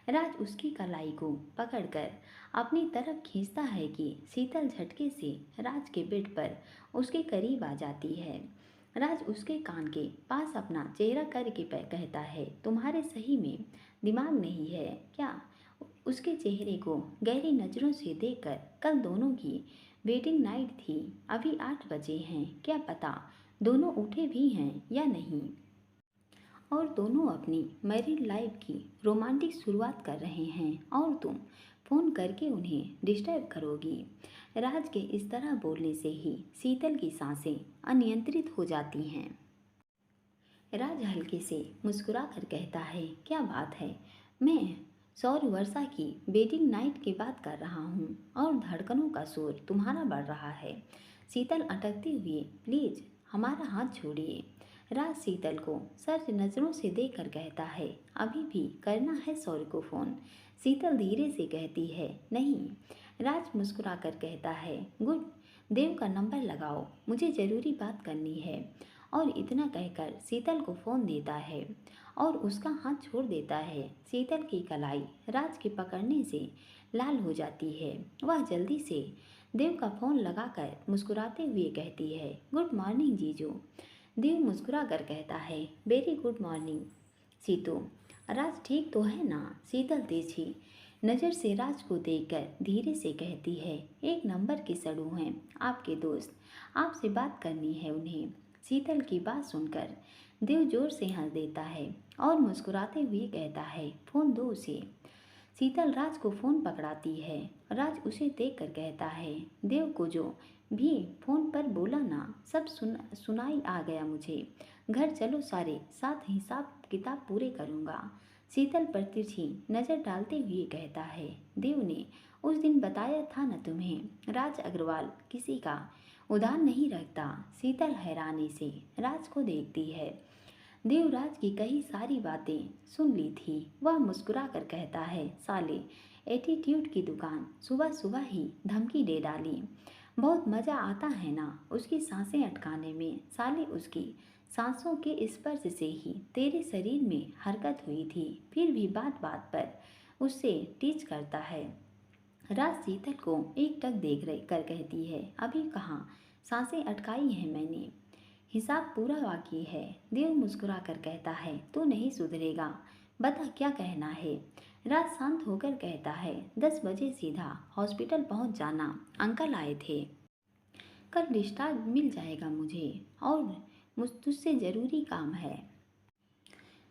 राज उसकी कलाई को पकड़कर अपनी तरफ खींचता है कि शीतल झटके से राज के बेड पर उसके करीब आ जाती है। राज उसके कान के पास अपना चेहरा करके कहता है, तुम्हारे सही में दिमाग नहीं है क्या। उसके चेहरे को गहरी नज़रों से देखकर, कल दोनों की वेटिंग नाइट थी, अभी 8 बजे हैं, क्या पता दोनों उठे भी हैं या नहीं, और दोनों अपनी मैरिड लाइफ की रोमांटिक शुरुआत कर रहे हैं और तुम फ़ोन करके उन्हें डिस्टर्ब करोगी। राज के इस तरह बोलने से ही शीतल की सांसें अनियंत्रित हो जाती हैं। राज हल्के से मुस्कुरा कर कहता है, क्या बात है, मैं सौर वर्षा की वेडिंग नाइट की बात कर रहा हूँ और धड़कनों का शोर तुम्हारा बढ़ रहा है। शीतल अटकते हुए, प्लीज़ हमारा हाथ छोड़िए। राज शीतल को सर्च नज़रों से देखकर कहता है, अभी भी करना है सौर को फ़ोन। शीतल धीरे से कहती है, नहीं। राज मुस्कुरा कर कहता है, गुड, देव का नंबर लगाओ, मुझे ज़रूरी बात करनी है। और इतना कहकर शीतल को फ़ोन देता है और उसका हाथ छोड़ देता है। शीतल की कलाई राज के पकड़ने से लाल हो जाती है। वह जल्दी से देव का फ़ोन लगाकर मुस्कुराते हुए कहती है, गुड मॉर्निंग जीजू। देव मुस्कुरा कर कहता है, वेरी गुड मॉर्निंग सीतू। राज ठीक तो है ना। शीतल तिरछी नज़र से राज को देखकर धीरे से कहती है, एक नंबर के सड़ू हैं आपके दोस्त, आपसे बात करनी है उन्हें। शीतल की बात सुनकर देव जोर से हंस देता है और मुस्कुराते हुए कहता है, फ़ोन दो उसे। शीतल राज को फ़ोन पकड़ाती है। राज उसे देखकर कहता है, देव को जो भी फ़ोन पर बोला ना, सब सुनाई आ गया मुझे। घर चलो सारे, साथ हिसाब किताब पूरे करूँगा। शीतल पर तिरछी नज़र डालते हुए कहता है, देव ने उस दिन बताया था न तुम्हें, राज अग्रवाल किसी का उधार नहीं रखता। शीतल हैरानी से राज को देखती है। देवराज की कई सारी बातें सुन ली थी। वह मुस्कुरा कर कहता है, साले एटीट्यूड की दुकान, सुबह सुबह ही धमकी दे डाली। बहुत मज़ा आता है ना उसकी सांसें अटकाने में। साले उसकी सांसों के स्पर्श से ही तेरे शरीर में हरकत हुई थी, फिर भी बात बात पर उससे टीच करता है। राज शीतल को एक टक देख रही कर कहती है, अभी कहाँ सांसें अटकाई हैं मैंने, हिसाब पूरा बाकी है। देव मुस्कुरा कर कहता है, तू नहीं सुधरेगा, बता क्या कहना है। राज शांत होकर कहता है, 10 बजे सीधा हॉस्पिटल पहुंच जाना, अंकल आए थे। कल डिस्चार्ज मिल जाएगा मुझे और तुझसे ज़रूरी काम है।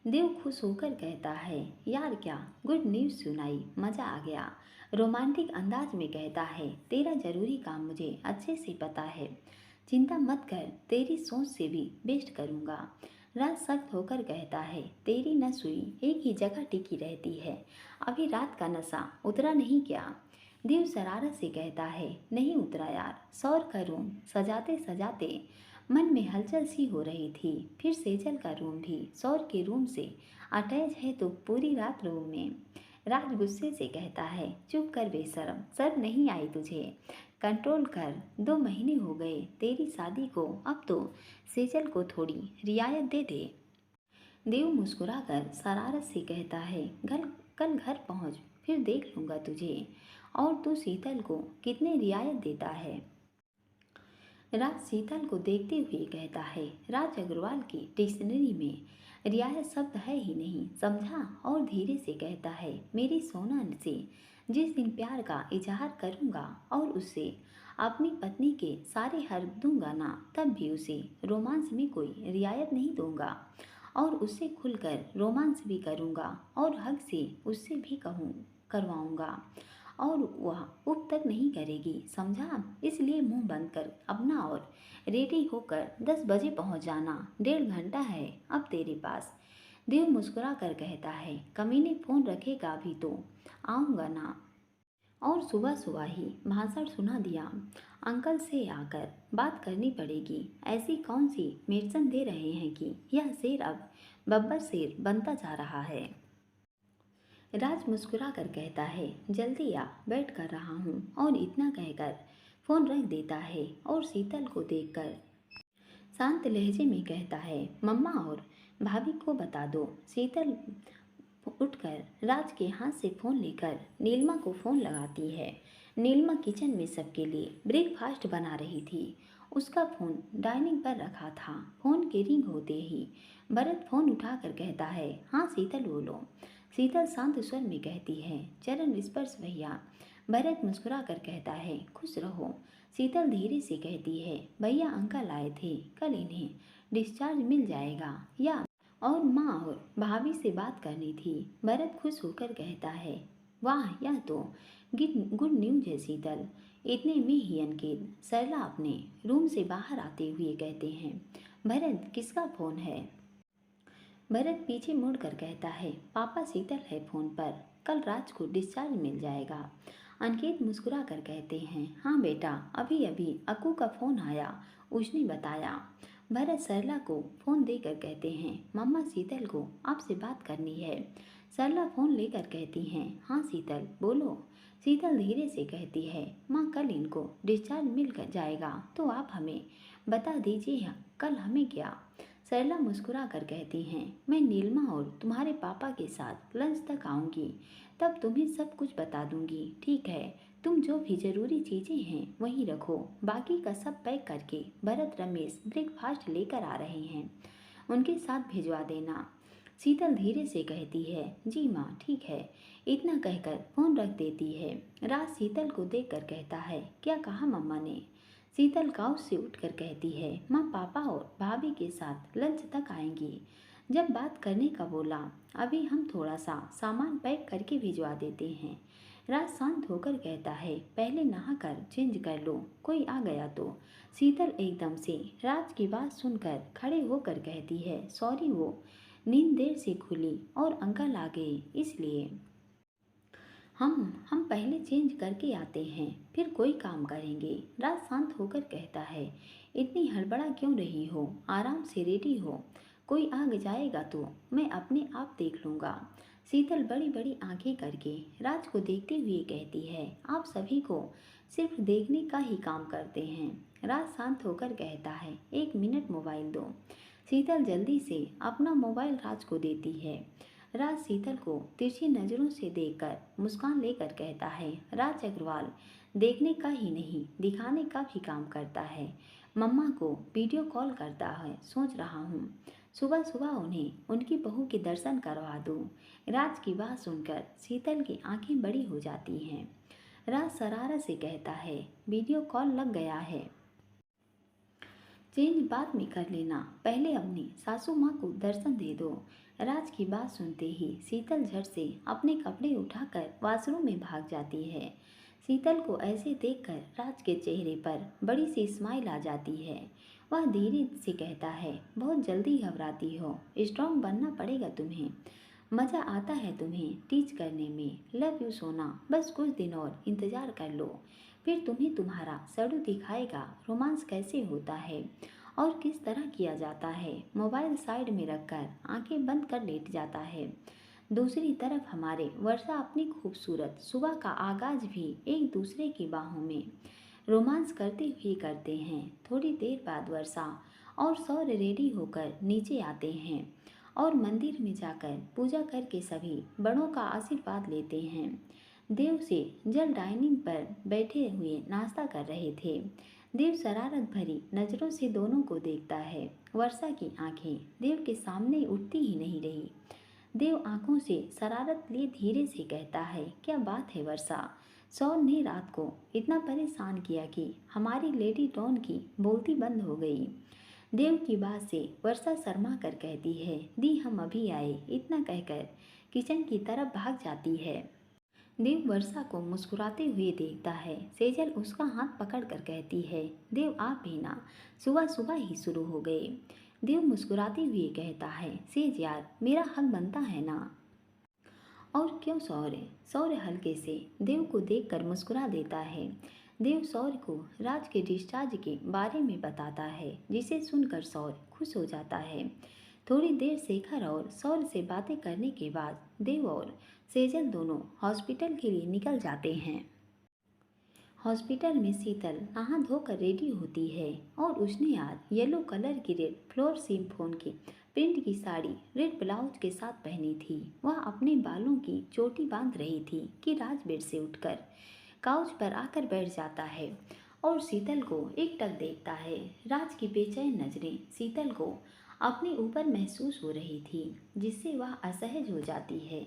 देव खुश होकर कहता है, यार क्या गुड न्यूज़ सुनाई, मज़ा आ गया। रोमांटिक अंदाज में कहता है, तेरा ज़रूरी काम मुझे अच्छे से पता है, चिंता मत कर, तेरी सोच से भी बेस्ट करूँगा। राज सख्त होकर कहता है, तेरी न सुई एक ही जगह टिकी रहती है, अभी रात का नशा उतरा नहीं क्या। देव शरारत से कहता है, नहीं उतरा यार, सौर का रूम सजाते सजाते मन में हलचल सी हो रही थी। फिर सेजल का रूम भी सौर के रूम से अटैच है तो पूरी रात रूम में। राज गुस्से से कहता है, चुप कर बेशरम, शर्म नहीं आई तुझे, कंट्रोल कर, 2 महीने हो गए तेरी शादी को, अब तो सेजल को थोड़ी रियायत दे दे। देव मुस्कुराकर शरारत से कहता है, कल घर पहुंच, फिर देख लूँगा तुझे, और तू शीतल को कितने रियायत देता है। राज शीतल को देखते हुए कहता है, राज अग्रवाल की डिक्शनरी में रियायत शब्द है ही नहीं, समझा। और धीरे से कहता है, मेरी सोना से जिस दिन प्यार का इजहार करूँगा और उससे अपनी पत्नी के सारे हक दूंगा ना, तब भी उसे रोमांस में कोई रियायत नहीं दूंगा, और उससे खुलकर रोमांस भी करूँगा और हक से उससे भी करवाऊँगा, और वह उप तक नहीं करेगी, समझा। इसलिए मुंह बंद कर अपना और रेडी होकर 10 बजे पहुंच जाना, 1.5 घंटा है अब तेरे पास। देव मुस्कुरा कर कहता है, कमीने फ़ोन रखेगा भी तो आऊँगा ना। और सुबह सुबह ही भाषण सुना दिया, अंकल से आकर बात करनी पड़ेगी। ऐसी कौन सी मेडिसिन दे रहे हैं कि यह शेर अब बब्बर शेर बनता जा रहा है। राज मुस्कुरा कर कहता है, जल्दी आ, वेट कर रहा हूँ। और इतना कहकर फ़ोन रख देता है और शीतल को देखकर शांत लहजे में कहता है, मम्मा और भाभी को बता दो। शीतल उठकर राज के हाथ से फ़ोन लेकर नीलिमा को फ़ोन लगाती है। नीलिमा किचन में सबके लिए ब्रेकफास्ट बना रही थी। उसका फ़ोन डाइनिंग पर रखा था। फ़ोन के रिंग होते ही भरत फ़ोन उठाकर कहता है, हाँ शीतल बोलो। शीतल शांत स्वर में कहती है, चरण स्पर्श भैया। भरत मुस्कुरा कर कहता है, खुश रहो। शीतल धीरे से कहती है, भैया अंकल आए थे, कल इन्हें डिस्चार्ज मिल जाएगा, या और माँ और भाभी से बात करनी थी। भरत खुश होकर कहता है, वाह यह तो गुड न्यूज है शीतल। इतने में ही अनकेत सरला अपने रूम से बाहर आते हुए कहते हैं, भरत किसका फ़ोन है। भरत पीछे मुड़कर कहता है, पापा शीतल है फ़ोन पर, कल राज को डिस्चार्ज मिल जाएगा। अनकेत मुस्कुरा कर कहते हैं, हाँ बेटा, अभी अभी अक्कू का फ़ोन आया, उसने बताया। भरत सरला को फ़ोन देकर कहते हैं, मम्मा शीतल को आपसे बात करनी है। सरला फ़ोन लेकर कहती हैं, हाँ शीतल बोलो। शीतल धीरे से कहती है, माँ कल इनको डिस्चार्ज मिल जाएगा तो आप हमें बता दीजिए कल हमें क्या। सरला मुस्कुरा कर कहती हैं, मैं नीलिमा और तुम्हारे पापा के साथ लंच तक आऊँगी, तब तुम्हें सब कुछ बता दूँगी, ठीक है। तुम जो भी ज़रूरी चीज़ें हैं वहीं रखो, बाकी का सब पैक करके भरत रमेश ब्रेकफास्ट लेकर आ रहे हैं, उनके साथ भिजवा देना। शीतल धीरे से कहती है, जी माँ ठीक है। इतना कहकर फोन रख देती है। राज शीतल को देखकर कहता है, क्या कहा मम्मा ने? शीतल काउच से उठकर कहती है, माँ पापा और भाभी के साथ लंच तक आएंगी। जब बात करने का बोला, अभी हम थोड़ा सा सामान पैक करके भिजवा देते हैं। राज शांत होकर कहता है, पहले नहाकर चेंज कर लो, कोई आ गया तो। शीतल एकदम से राज की बात सुनकर खड़े होकर कहती है, सॉरी वो नींद देर से खुली और अंकल आ गए इसलिए। हम पहले चेंज करके आते हैं, फिर कोई काम करेंगे। राज शांत होकर कहता है, इतनी हड़बड़ा क्यों रही हो, आराम से रेडी हो। कोई आ जाएगा तो मैं अपने आप देख लूँगा। शीतल बड़ी बड़ी आंखें करके राज को देखते हुए कहती है, आप सभी को सिर्फ देखने का ही काम करते हैं। राज शांत होकर कहता है, एक मिनट मोबाइल दो। शीतल जल्दी से अपना मोबाइल राज को देती है। राज शीतल को तिरछी नज़रों से देखकर मुस्कान लेकर कहता है, राज अग्रवाल देखने का ही नहीं दिखाने का भी काम करता है। मम्मा को वीडियो कॉल करता है, सोच रहा हूँ सुबह सुबह उन्हें उनकी बहू के दर्शन करवा दूँ। राज की बात सुनकर शीतल की आंखें बड़ी हो जाती हैं। राज शरारत से कहता है, वीडियो कॉल लग गया है, चेंज बाद में कर लेना, पहले अपनी सासू माँ को दर्शन दे दो। राज की बात सुनते ही शीतल झट से अपने कपड़े उठाकर वॉशरूम में भाग जाती है। शीतल को ऐसे देखकर राज के चेहरे पर बड़ी सी स्माइल आ जाती है। वह धीरे से कहता है, बहुत जल्दी घबराती हो, स्ट्रांग बनना पड़ेगा तुम्हें। मज़ा आता है तुम्हें टीच करने में। लव यू सोना, बस कुछ दिन और इंतज़ार कर लो, फिर तुम्हें तुम्हारा सडू दिखाएगा रोमांस कैसे होता है और किस तरह किया जाता है। मोबाइल साइड में रखकर आंखें बंद कर लेट जाता है। दूसरी तरफ हमारे वर्षा अपनी खूबसूरत सुबह का आगाज भी एक दूसरे की बाहों में रोमांस करते हुए करते हैं। थोड़ी देर बाद वर्षा और सौर रेडी होकर नीचे आते हैं और मंदिर में जाकर पूजा करके सभी बड़ों का आशीर्वाद लेते हैं। देव से जल डाइनिंग पर बैठे हुए नाश्ता कर रहे थे। देव शरारत भरी नज़रों से दोनों को देखता है। वर्षा की आंखें देव के सामने उठती ही नहीं रही। देव आंखों से शरारत लिए धीरे से कहता है, क्या बात है वर्षा, सौर ने रात को इतना परेशान किया कि हमारी लेडी डॉन की बोलती बंद हो गई। देव की बात से वर्षा शर्मा कर कहती है, दी हम अभी आए। इतना कहकर किचन की तरफ भाग जाती है। देव वर्षा को मुस्कुराते हुए देखता है। सेजल उसका हाथ पकड़कर कहती है, देव आप भी ना सुबह सुबह ही शुरू हो गए। देव मुस्कुराते हुए कहता है, सेज यार मेरा हक बनता है ना। और क्यों सौर्य? सौर्य हल्के से देव को देखकर मुस्कुरा देता है। देव सौर्य को राज के डिस्चार्ज के बारे में बताता है, जिसे सुनकर सौर्य खुश हो जाता है। थोड़ी देर शेखर और सौर्य से बातें करने के बाद देव और सेजल दोनों हॉस्पिटल के लिए निकल जाते हैं। हॉस्पिटल में शीतल नहा धोकर रेडी होती है और उसने आज येलो कलर की रेड फ्लोर सिम्फोन की प्रिंट की साड़ी रेड ब्लाउज के साथ पहनी थी। वह अपने बालों की चोटी बांध रही थी कि राज बेड से उठकर काउच पर आकर बैठ जाता है और शीतल को एकटक देखता है। राज की बेचैन नज़रें शीतल को अपने ऊपर महसूस हो रही थी, जिससे वह असहज हो जाती है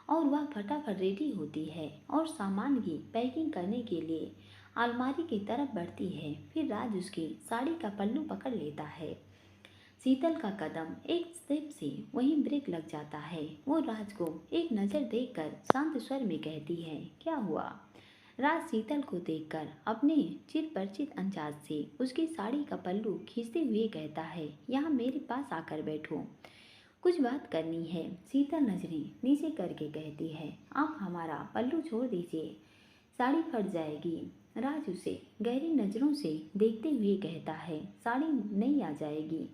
और वह फटाफट रेडी होती है और सामान की पैकिंग करने के लिए अलमारी की तरफ बढ़ती है। फिर राज उसकी साड़ी का पल्लू पकड़ लेता है। शीतल का कदम एक स्टेप से वहीं ब्रेक लग जाता है। वो राज को एक नज़र देखकर शांत स्वर में कहती है, क्या हुआ? राज शीतल को देखकर अपने चिर परिचित अंदाज से उसकी साड़ी का पल्लू खींचते हुए कहता है, यहाँ मेरे पास आकर बैठो, कुछ बात करनी है। शीतल नजरें नीचे करके कहती है, आप हमारा पल्लू छोड़ दीजिए, साड़ी फट जाएगी। राज उसे गहरी नज़रों से देखते हुए कहता है, साड़ी नहीं आ जाएगी,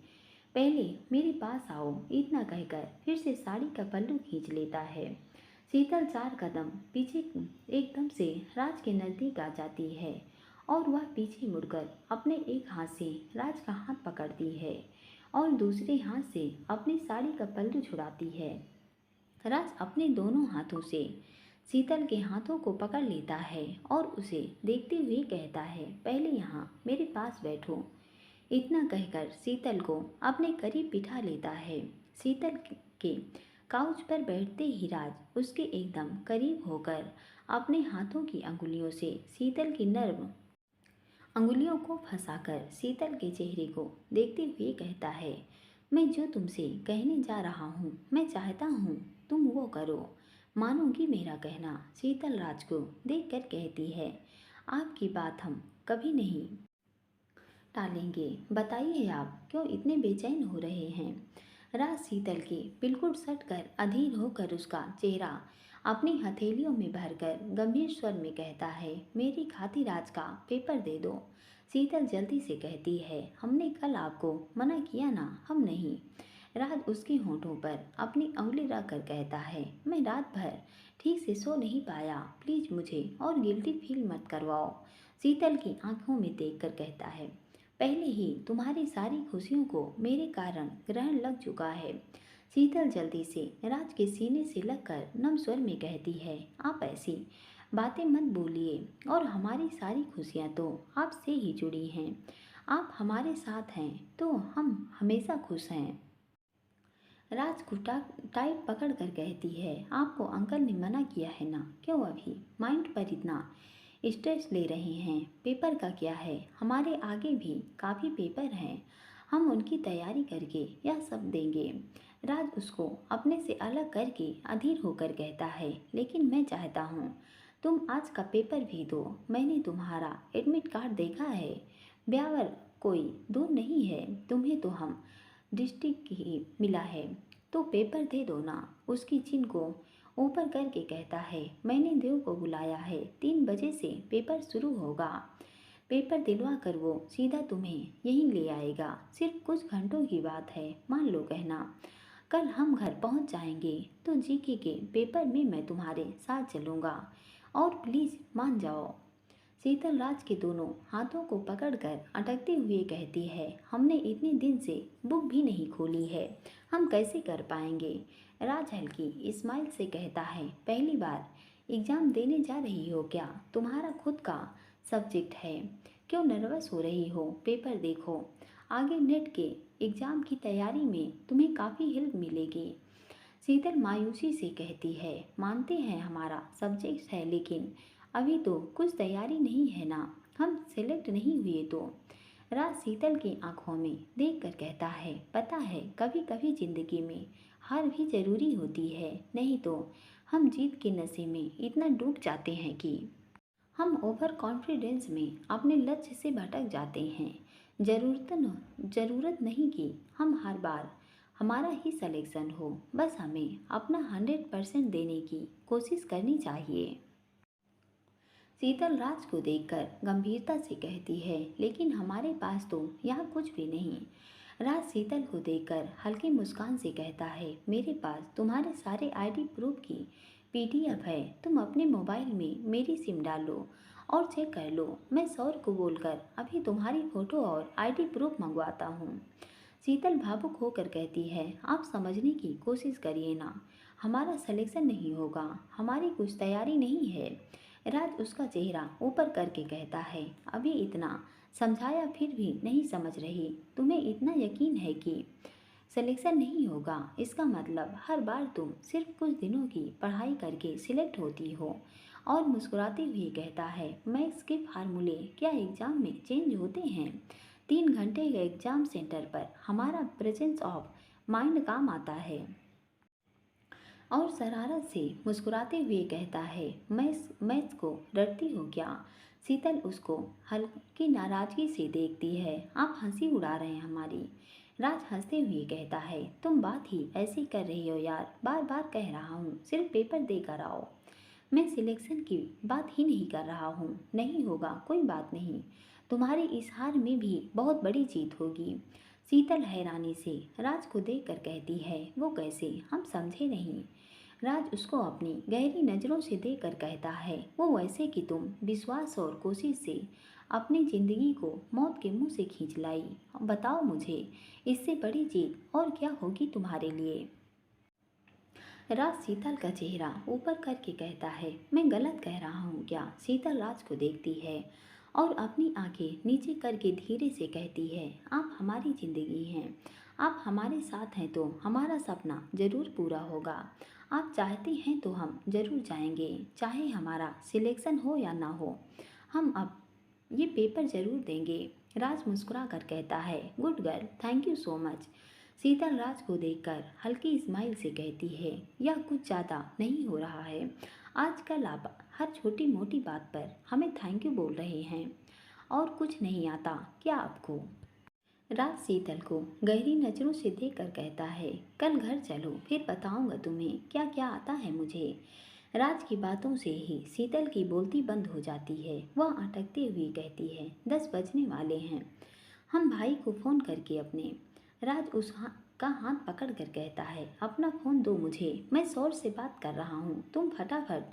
पहले मेरे पास आओ। इतना कहकर फिर से साड़ी का पल्लू खींच लेता है। शीतल 4 कदम पीछे एकदम से राज के नज़दीक आ जाती है और वह पीछे मुड़कर अपने एक हाथ से राज का हाथ पकड़ती है और दूसरे हाथ से अपनी साड़ी का पल्लू छुड़ाती है। राज अपने दोनों हाथों से शीतल के हाथों को पकड़ लेता है और उसे देखते हुए कहता है, पहले यहाँ मेरे पास बैठो। इतना कहकर शीतल को अपने करीब बिठा लेता है। शीतल के काउच पर बैठते ही राज उसके एकदम करीब होकर अपने हाथों की अंगुलियों से शीतल की नर्म अंगुलियों को फंसाकर शीतल के चेहरे को देखते हुए कहता है, मैं जो तुमसे कहने जा रहा हूँ, मैं चाहता हूँ तुम वो करो। मानोगी मेरा कहना? शीतल राज को देखकर कहती है, आपकी बात हम कभी नहीं टालेंगे। बताइए आप क्यों इतने बेचैन हो रहे हैं? राज शीतल के बिल्कुल सट कर अधीर होकर उसका चेहरा अपनी हथेलियों में भरकर गंभीर स्वर में कहता है, मेरी खातिर आज का पेपर दे दो। शीतल जल्दी से कहती है, हमने कल आपको मना किया ना, हम नहीं। राज उसके होठों पर अपनी उंगली रख कर कहता है, मैं रात भर ठीक से सो नहीं पाया, प्लीज मुझे और गिल्टी फील मत करवाओ। शीतल की आंखों में देखकर कहता है, पहले ही तुम्हारी सारी खुशियों को मेरे कारण ग्रहण लग चुका है। शीतल जल्दी से राज के सीने से लगकर नम स्वर में कहती है, आप ऐसी बातें मत बोलिए, और हमारी सारी खुशियाँ तो आपसे ही जुड़ी हैं। आप हमारे साथ हैं तो हम हमेशा खुश हैं। राज को टाइट पकड़ कर कहती है, आपको अंकल ने मना किया है ना, क्यों अभी माइंड पर इतना स्ट्रेस ले रहे हैं? पेपर का क्या है, हमारे आगे भी काफ़ी पेपर हैं, हम उनकी तैयारी करके यह सब देंगे। राज उसको अपने से अलग करके अधीर होकर कहता है, लेकिन मैं चाहता हूँ तुम आज का पेपर भी दो। मैंने तुम्हारा एडमिट कार्ड देखा है, ब्यावर कोई दूर नहीं है, तुम्हें तो हम डिस्ट्रिक्ट ही मिला है, तो पेपर दे दो ना। उसकी चिन को ऊपर करके कहता है, मैंने देव को बुलाया है, 3 बजे से पेपर शुरू होगा। पेपर दिलवा कर वो सीधा तुम्हें यहीं ले आएगा। सिर्फ कुछ घंटों की बात है, मान लो कहना। कल हम घर पहुंच जाएंगे तो जीके के पेपर में मैं तुम्हारे साथ चलूँगा, और प्लीज़ मान जाओ। शीतल राज के दोनों हाथों को पकड़कर अटकते हुए कहती है, हमने इतने दिन से बुक भी नहीं खोली है, हम कैसे कर पाएंगे? राज हल्की स्माइल से कहता है, पहली बार एग्ज़ाम देने जा रही हो क्या? तुम्हारा खुद का सब्जेक्ट है, क्यों नर्वस हो रही हो? पेपर देखो, आगे नेट के एग्ज़ाम की तैयारी में तुम्हें काफ़ी हेल्प मिलेगी। शीतल मायूसी से कहती है, मानते हैं हमारा सब्जेक्ट है, लेकिन अभी तो कुछ तैयारी नहीं है ना, हम सेलेक्ट नहीं हुए तो। राज शीतल की आंखों में देखकर कहता है, पता है कभी कभी ज़िंदगी में हार भी ज़रूरी होती है, नहीं तो हम जीत के नशे में इतना डूब जाते हैं कि हम ओवर कॉन्फिडेंस में अपने लक्ष्य से भटक जाते हैं। ज़रूरत नहीं कि हम हर बार हमारा ही सिलेक्शन हो, बस हमें अपना 100% देने की कोशिश करनी चाहिए। शीतल राज को देखकर गंभीरता से कहती है, लेकिन हमारे पास तो यहाँ कुछ भी नहीं। राज शीतल को देखकर हल्की मुस्कान से कहता है, मेरे पास तुम्हारे सारे आईडी प्रूफ की पीडीएफ है, तुम अपने मोबाइल में मेरी सिम डालो और चेक कर लो। मैं सौर को बोलकर अभी तुम्हारी फ़ोटो और आईडी प्रूफ मंगवाता हूँ। शीतल भावुक होकर कहती है, आप समझने की कोशिश करिए ना, हमारा सिलेक्शन नहीं होगा, हमारी कुछ तैयारी नहीं है। राज उसका चेहरा ऊपर करके कहता है, अभी इतना समझाया फिर भी नहीं समझ रही, तुम्हें इतना यकीन है कि सिलेक्शन नहीं होगा? इसका मतलब हर बार तुम सिर्फ कुछ दिनों की पढ़ाई करके सिलेक्ट होती हो। और मुस्कुराते हुए कहता है, मैथ्स के फार्मूले क्या एग्ज़ाम में चेंज होते हैं? 3 घंटे के एग्ज़ाम सेंटर पर हमारा प्रेजेंस ऑफ माइंड काम आता है। और शरारत से मुस्कुराते हुए कहता है, मैथ्स को रटती हो क्या? शीतल उसको हल्की नाराज़गी से देखती है, आप हंसी उड़ा रहे हैं हमारी। राज हंसते हुए कहता है, तुम बात ही ऐसी कर रही हो यार, बार बार कह रहा हूँ सिर्फ पेपर दे कर आओ, मैं सिलेक्शन की बात ही नहीं कर रहा हूँ। नहीं होगा कोई बात नहीं, तुम्हारी इस हार में भी बहुत बड़ी जीत होगी। शीतल हैरानी से राज को देखकर कहती है, वो कैसे, हम समझे नहीं। राज उसको अपनी गहरी नज़रों से देखकर कहता है, वो वैसे कि तुम विश्वास और कोशिश से अपनी ज़िंदगी को मौत के मुंह से खींच लाई। बताओ मुझे, इससे बड़ी जीत और क्या होगी तुम्हारे लिए? राज शीतल का चेहरा ऊपर करके कहता है, मैं गलत कह रहा हूँ क्या? शीतल राज को देखती है और अपनी आंखें नीचे करके धीरे से कहती है, आप हमारी ज़िंदगी हैं, आप हमारे साथ हैं तो हमारा सपना ज़रूर पूरा होगा। आप चाहते हैं तो हम ज़रूर जाएंगे, चाहे हमारा सिलेक्शन हो या ना हो। हम अब ये पेपर ज़रूर देंगे। राज मुस्कुरा कर कहता है, good girl, thank you so much. Sheetal Raj को देखकर हल्की स्माइल से कहती है, यह कुछ ज़्यादा नहीं हो रहा है। आजकल आप हर छोटी मोटी बात पर हमें थैंक यू बोल रहे हैं और कुछ नहीं आता क्या आपको? राज शीतल को गहरी नज़रों से देखकर कहता है, कल घर चलो, फिर बताऊंगा तुम्हें क्या क्या आता है मुझे। राज की बातों से ही शीतल की बोलती बंद हो जाती है। वह अटकते हुए कहती है, 10 बजने वाले हैं, हम भाई को फ़ोन करके अपने। राज का हाथ पकड़ कर कहता है, अपना फ़ोन दो मुझे, मैं सौर से बात कर रहा हूँ, तुम फटाफट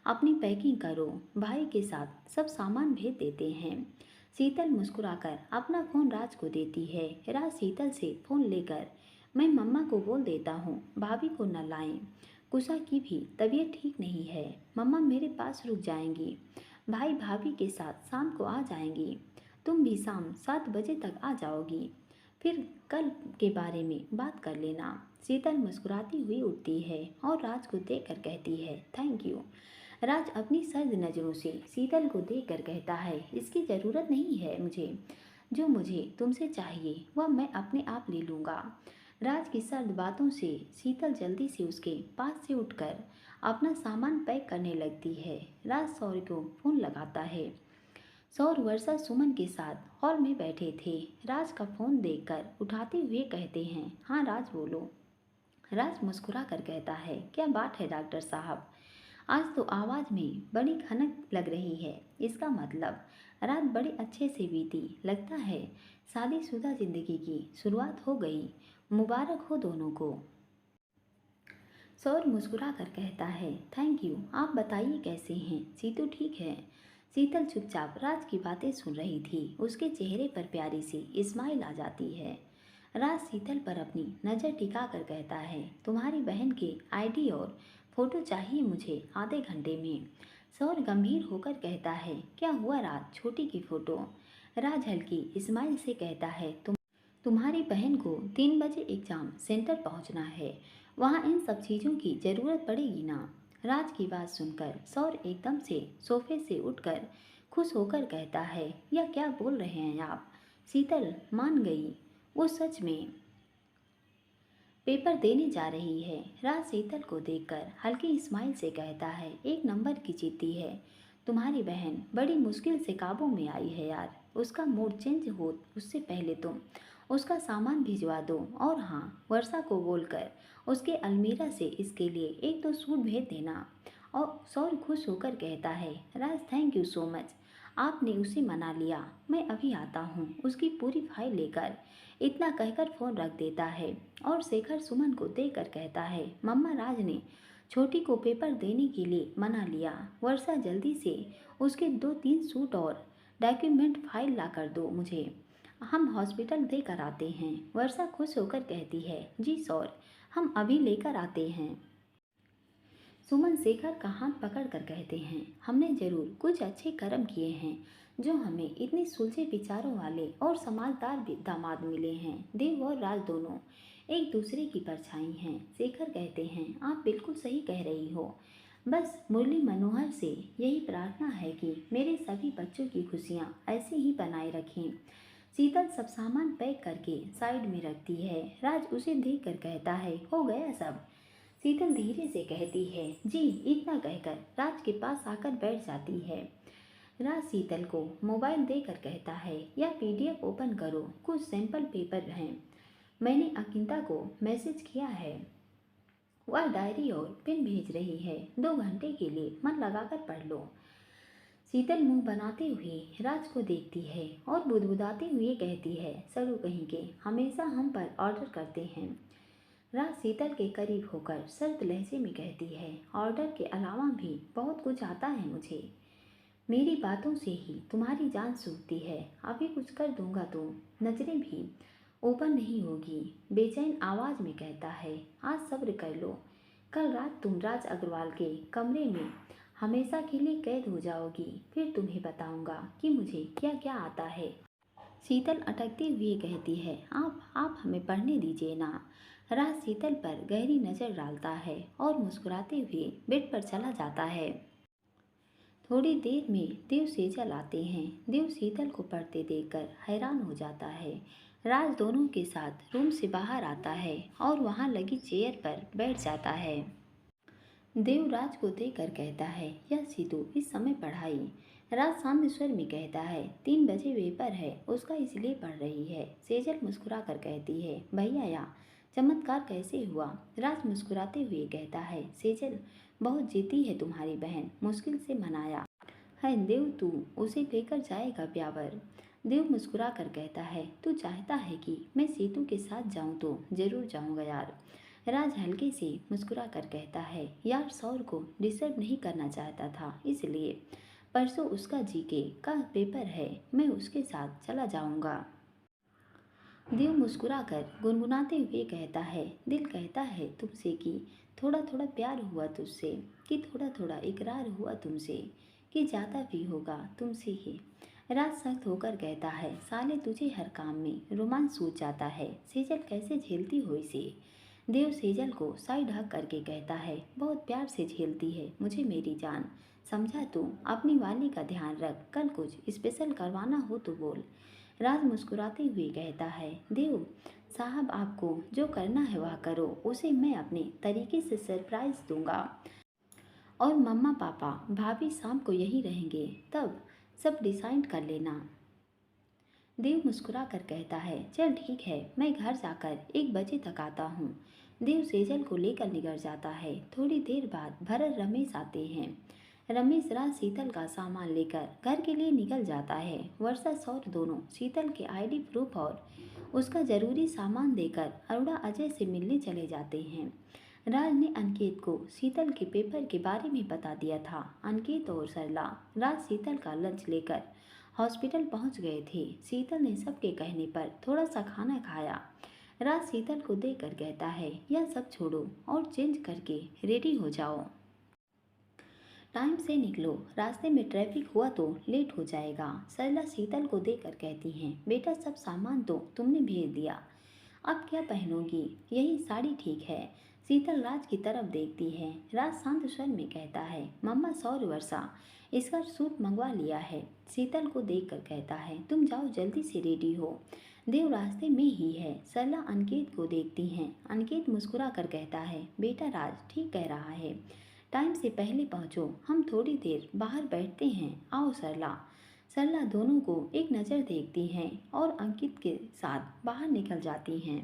अपनी पैकिंग करो, भाई के साथ सब सामान भेज देते हैं। शीतल मुस्कुराकर अपना फ़ोन राज को देती है। राज शीतल से फ़ोन लेकर, मैं मम्मा को बोल देता हूँ भाभी को न लाएं, कुशा की भी तबीयत ठीक नहीं है, मम्मा मेरे पास रुक जाएंगी, भाई भाभी के साथ शाम को आ जाएंगी, तुम भी शाम 7 बजे तक आ जाओगी, फिर कल के बारे में बात कर लेना। शीतल मुस्कुराती हुई उठती है और राज को देखकर कहती है, थैंक यू। राज अपनी सर्द नज़रों से शीतल को देखकर कहता है, इसकी ज़रूरत नहीं है मुझे, जो मुझे तुमसे चाहिए वह मैं अपने आप ले लूँगा। राज की सर्द बातों से शीतल जल्दी से उसके पास से उठकर अपना सामान पैक करने लगती है। राज सौर को फ़ोन लगाता है। सौर वर्षा सुमन के साथ हॉल में बैठे थे। राज का फ़ोन देखकर उठाते हुए कहते हैं, हाँ राज बोलो। राज मुस्कुरा कर कहता है, क्या बात है डॉक्टर साहब, आज तो आवाज़ में बड़ी खनक लग रही है, इसका मतलब रात बड़े अच्छे से बीती, लगता है शादीशुदा ज़िंदगी की शुरुआत हो गई, मुबारक हो दोनों को। सौर मुस्कुरा कर कहता है, थैंक यू, आप बताइए कैसे हैं, सीतू ठीक है? शीतल चुपचाप राज की बातें सुन रही थी। उसके चेहरे पर प्यारी सी स्माइल आ जाती है। राज शीतल पर अपनी नज़र टिका कर कहता है, तुम्हारी बहन के आईडी और फोटो चाहिए मुझे आधे घंटे में। सौर गंभीर होकर कहता है, क्या हुआ राज, छोटी की फ़ोटो? राज हल्की स्माइल से कहता है, तुम्हारी बहन को 3 बजे एग्ज़ाम सेंटर पहुंचना है, वहाँ इन सब चीज़ों की ज़रूरत पड़ेगी ना। राज की बात सुनकर सौर एकदम से सोफे से उठकर खुश होकर कहता है, यह क्या बोल रहे हैं आप? शीतल मान गई, वो सच में पेपर देने जा रही है। राज शीतल को देखकर हल्की स्माइल से कहता है, एक नंबर की जीती है, तुम्हारी बहन बड़ी मुश्किल से काबू में आई है यार, उसका मूड चेंज हो उससे पहले तुम उसका सामान भिजवा दो, और हाँ, वर्षा को बोलकर उसके अलमीरा से इसके लिए 1-2 सूट भेज देना। और सौर खुश होकर कहता है, राज थैंक यू सो मच, आपने उसे मना लिया, मैं अभी आता हूँ उसकी पूरी फाइल लेकर। इतना कहकर फ़ोन रख देता है और शेखर सुमन को देखकर कहता है, मम्मा राज ने छोटी को पेपर देने के लिए मना लिया, वर्षा जल्दी से उसके 2-3 सूट और डॉक्यूमेंट फाइल ला कर दो मुझे, हम हॉस्पिटल देकर आते हैं। वर्षा खुश होकर कहती है, जी सौर, हम अभी लेकर आते हैं। सुमन शेखर का हाथ पकड़कर कहते हैं, हमने जरूर कुछ अच्छे कर्म किए हैं जो हमें इतने सुलझे विचारों वाले और समझदार दामाद मिले हैं। देव और राज दोनों एक दूसरे की परछाई हैं। शेखर कहते हैं, आप बिल्कुल सही कह रही हो, बस मुरली मनोहर से यही प्रार्थना है कि मेरे सभी बच्चों की खुशियाँ ऐसे ही बनाए रखें। शीतल सब सामान पैक करके साइड में रखती है। राज उसे देख कर कहता है, हो गया सब? शीतल धीरे से कहती है, जी, इतना कहकर राज के पास आकर बैठ जाती है। राज शीतल को मोबाइल देकर कहता है, यह पीडीएफ ओपन करो, कुछ सैंपल पेपर हैं, मैंने अकिंता को मैसेज किया है, वह डायरी और पेन भेज रही है, 2 घंटे के लिए मन लगाकर पढ़ लो। शीतल मुंह बनाते हुए राज को देखती है और बुदबुदाते हुए कहती है, सड़ू कहीं के, हमेशा हम पर ऑर्डर करते हैं। राज शीतल के करीब होकर सर्द लहजे में कहती है, ऑर्डर के अलावा भी बहुत कुछ आता है मुझे, मेरी बातों से ही तुम्हारी जान सूखती है, अभी कुछ कर दूंगा तो नजरें भी ओपन नहीं होगी। बेचैन आवाज़ में कहता है, आज सब्र कर लो, कल रात तुम राज अग्रवाल के कमरे में हमेशा के लिए कैद हो जाओगी, फिर तुम्हें बताऊंगा कि मुझे क्या क्या आता है। शीतल अटकती हुई कहती है, आप हमें पढ़ने दीजिए ना। राज शीतल पर गहरी नज़र डालता है और मुस्कुराते हुए बेड पर चला जाता है। थोड़ी देर में देव सेजल आते हैं। देव शीतल को पढ़ते देखकर हैरान हो जाता है। राज दोनों के साथ रूम से बाहर आता है और वहाँ लगी चेयर पर बैठ जाता है। देवराज को देखकर कहता है, यह सीतू इस समय पढ़ाई। राज शांत स्वर में कहता है, 3 बजे पेपर है, उसका इसलिए पढ़ रही है। सेजल मुस्कुरा कर कहती है, भैया या चमत्कार कैसे हुआ? राज मुस्कुराते हुए कहता है, सेजल बहुत जीती है तुम्हारी बहन, मुश्किल से मनाया है देव, तू उसे लेकर जाएगा ब्यावर। देव मुस्कुरा कर कहता है, तू चाहता है कि मैं सीतू के साथ जाऊं तो जरूर जाऊंगा यार। राज हल्के से मुस्कुरा कर कहता है, यार सौर को डिस्टर्ब नहीं करना चाहता था, इसलिए परसों उसका जीके का पेपर है, मैं उसके साथ चला जाऊंगा। देव मुस्कुराकर गुनगुनाते हुए कहता है, दिल कहता है तुमसे कि थोड़ा थोड़ा प्यार हुआ तुझसे, कि थोड़ा थोड़ा इकरार हुआ तुमसे, कि ज़्यादा भी होगा तुमसे ही। राज सख्त होकर कहता है, साले तुझे हर काम में रोमांस सूझ जाता है, सेजल कैसे झेलती हो इसे? देव सेजल को साइड हक करके कहता है, बहुत प्यार से झेलती है मुझे मेरी जान, समझा तू? अपनी वाली का ध्यान रख, कल कुछ स्पेशल करवाना हो तो बोल। राज मुस्कुराते हुए कहता है, देव साहब आपको जो करना है वह करो, उसे मैं अपने तरीके से सरप्राइज दूंगा। और मम्मा पापा भाभी शाम को यहीं रहेंगे, तब सब डिसाइड कर लेना। देव मुस्कुरा कर कहता है, चल ठीक है, मैं घर जाकर 1 बजे तक आता हूँ। देव सेजल को लेकर निकल जाता है। थोड़ी देर बाद भरत रमेश आते हैं। रमेश राज शीतल का सामान लेकर घर के लिए निकल जाता है। वर्षा सौर दोनों शीतल के आईडी प्रूफ और उसका जरूरी सामान देकर अरोड़ा अजय से मिलने चले जाते हैं। राज ने अंकित को शीतल के पेपर के बारे में बता दिया था। अंकित और सरला राज शीतल का लंच लेकर हॉस्पिटल पहुंच गए थे। शीतल ने सबके कहने पर थोड़ा सा खाना खाया। राज शीतल को देखकर कहता है, यह सब छोड़ो और चेंज करके रेडी हो जाओ, टाइम से निकलो, रास्ते में ट्रैफिक हुआ तो लेट हो जाएगा। सरला शीतल को देखकर कहती हैं, बेटा सब सामान तो तुमने भेज दिया, अब क्या पहनोगी? यही साड़ी ठीक है। शीतल राज की तरफ देखती है। राज शांत स्वर में कहता है, मम्मा सौर वर्षा इसका सूट मंगवा लिया है। शीतल को देखकर कहता है, तुम जाओ जल्दी से रेडी हो, देव रास्ते में ही है। सरला अंकित को देखती हैं। अंकित मुस्कुरा कर कहता है, बेटा राज ठीक कह रहा है, टाइम से पहले पहुँचो, हम थोड़ी देर बाहर बैठते हैं, आओ सरला। सरला दोनों को एक नज़र देखती हैं और अंकित के साथ बाहर निकल जाती हैं।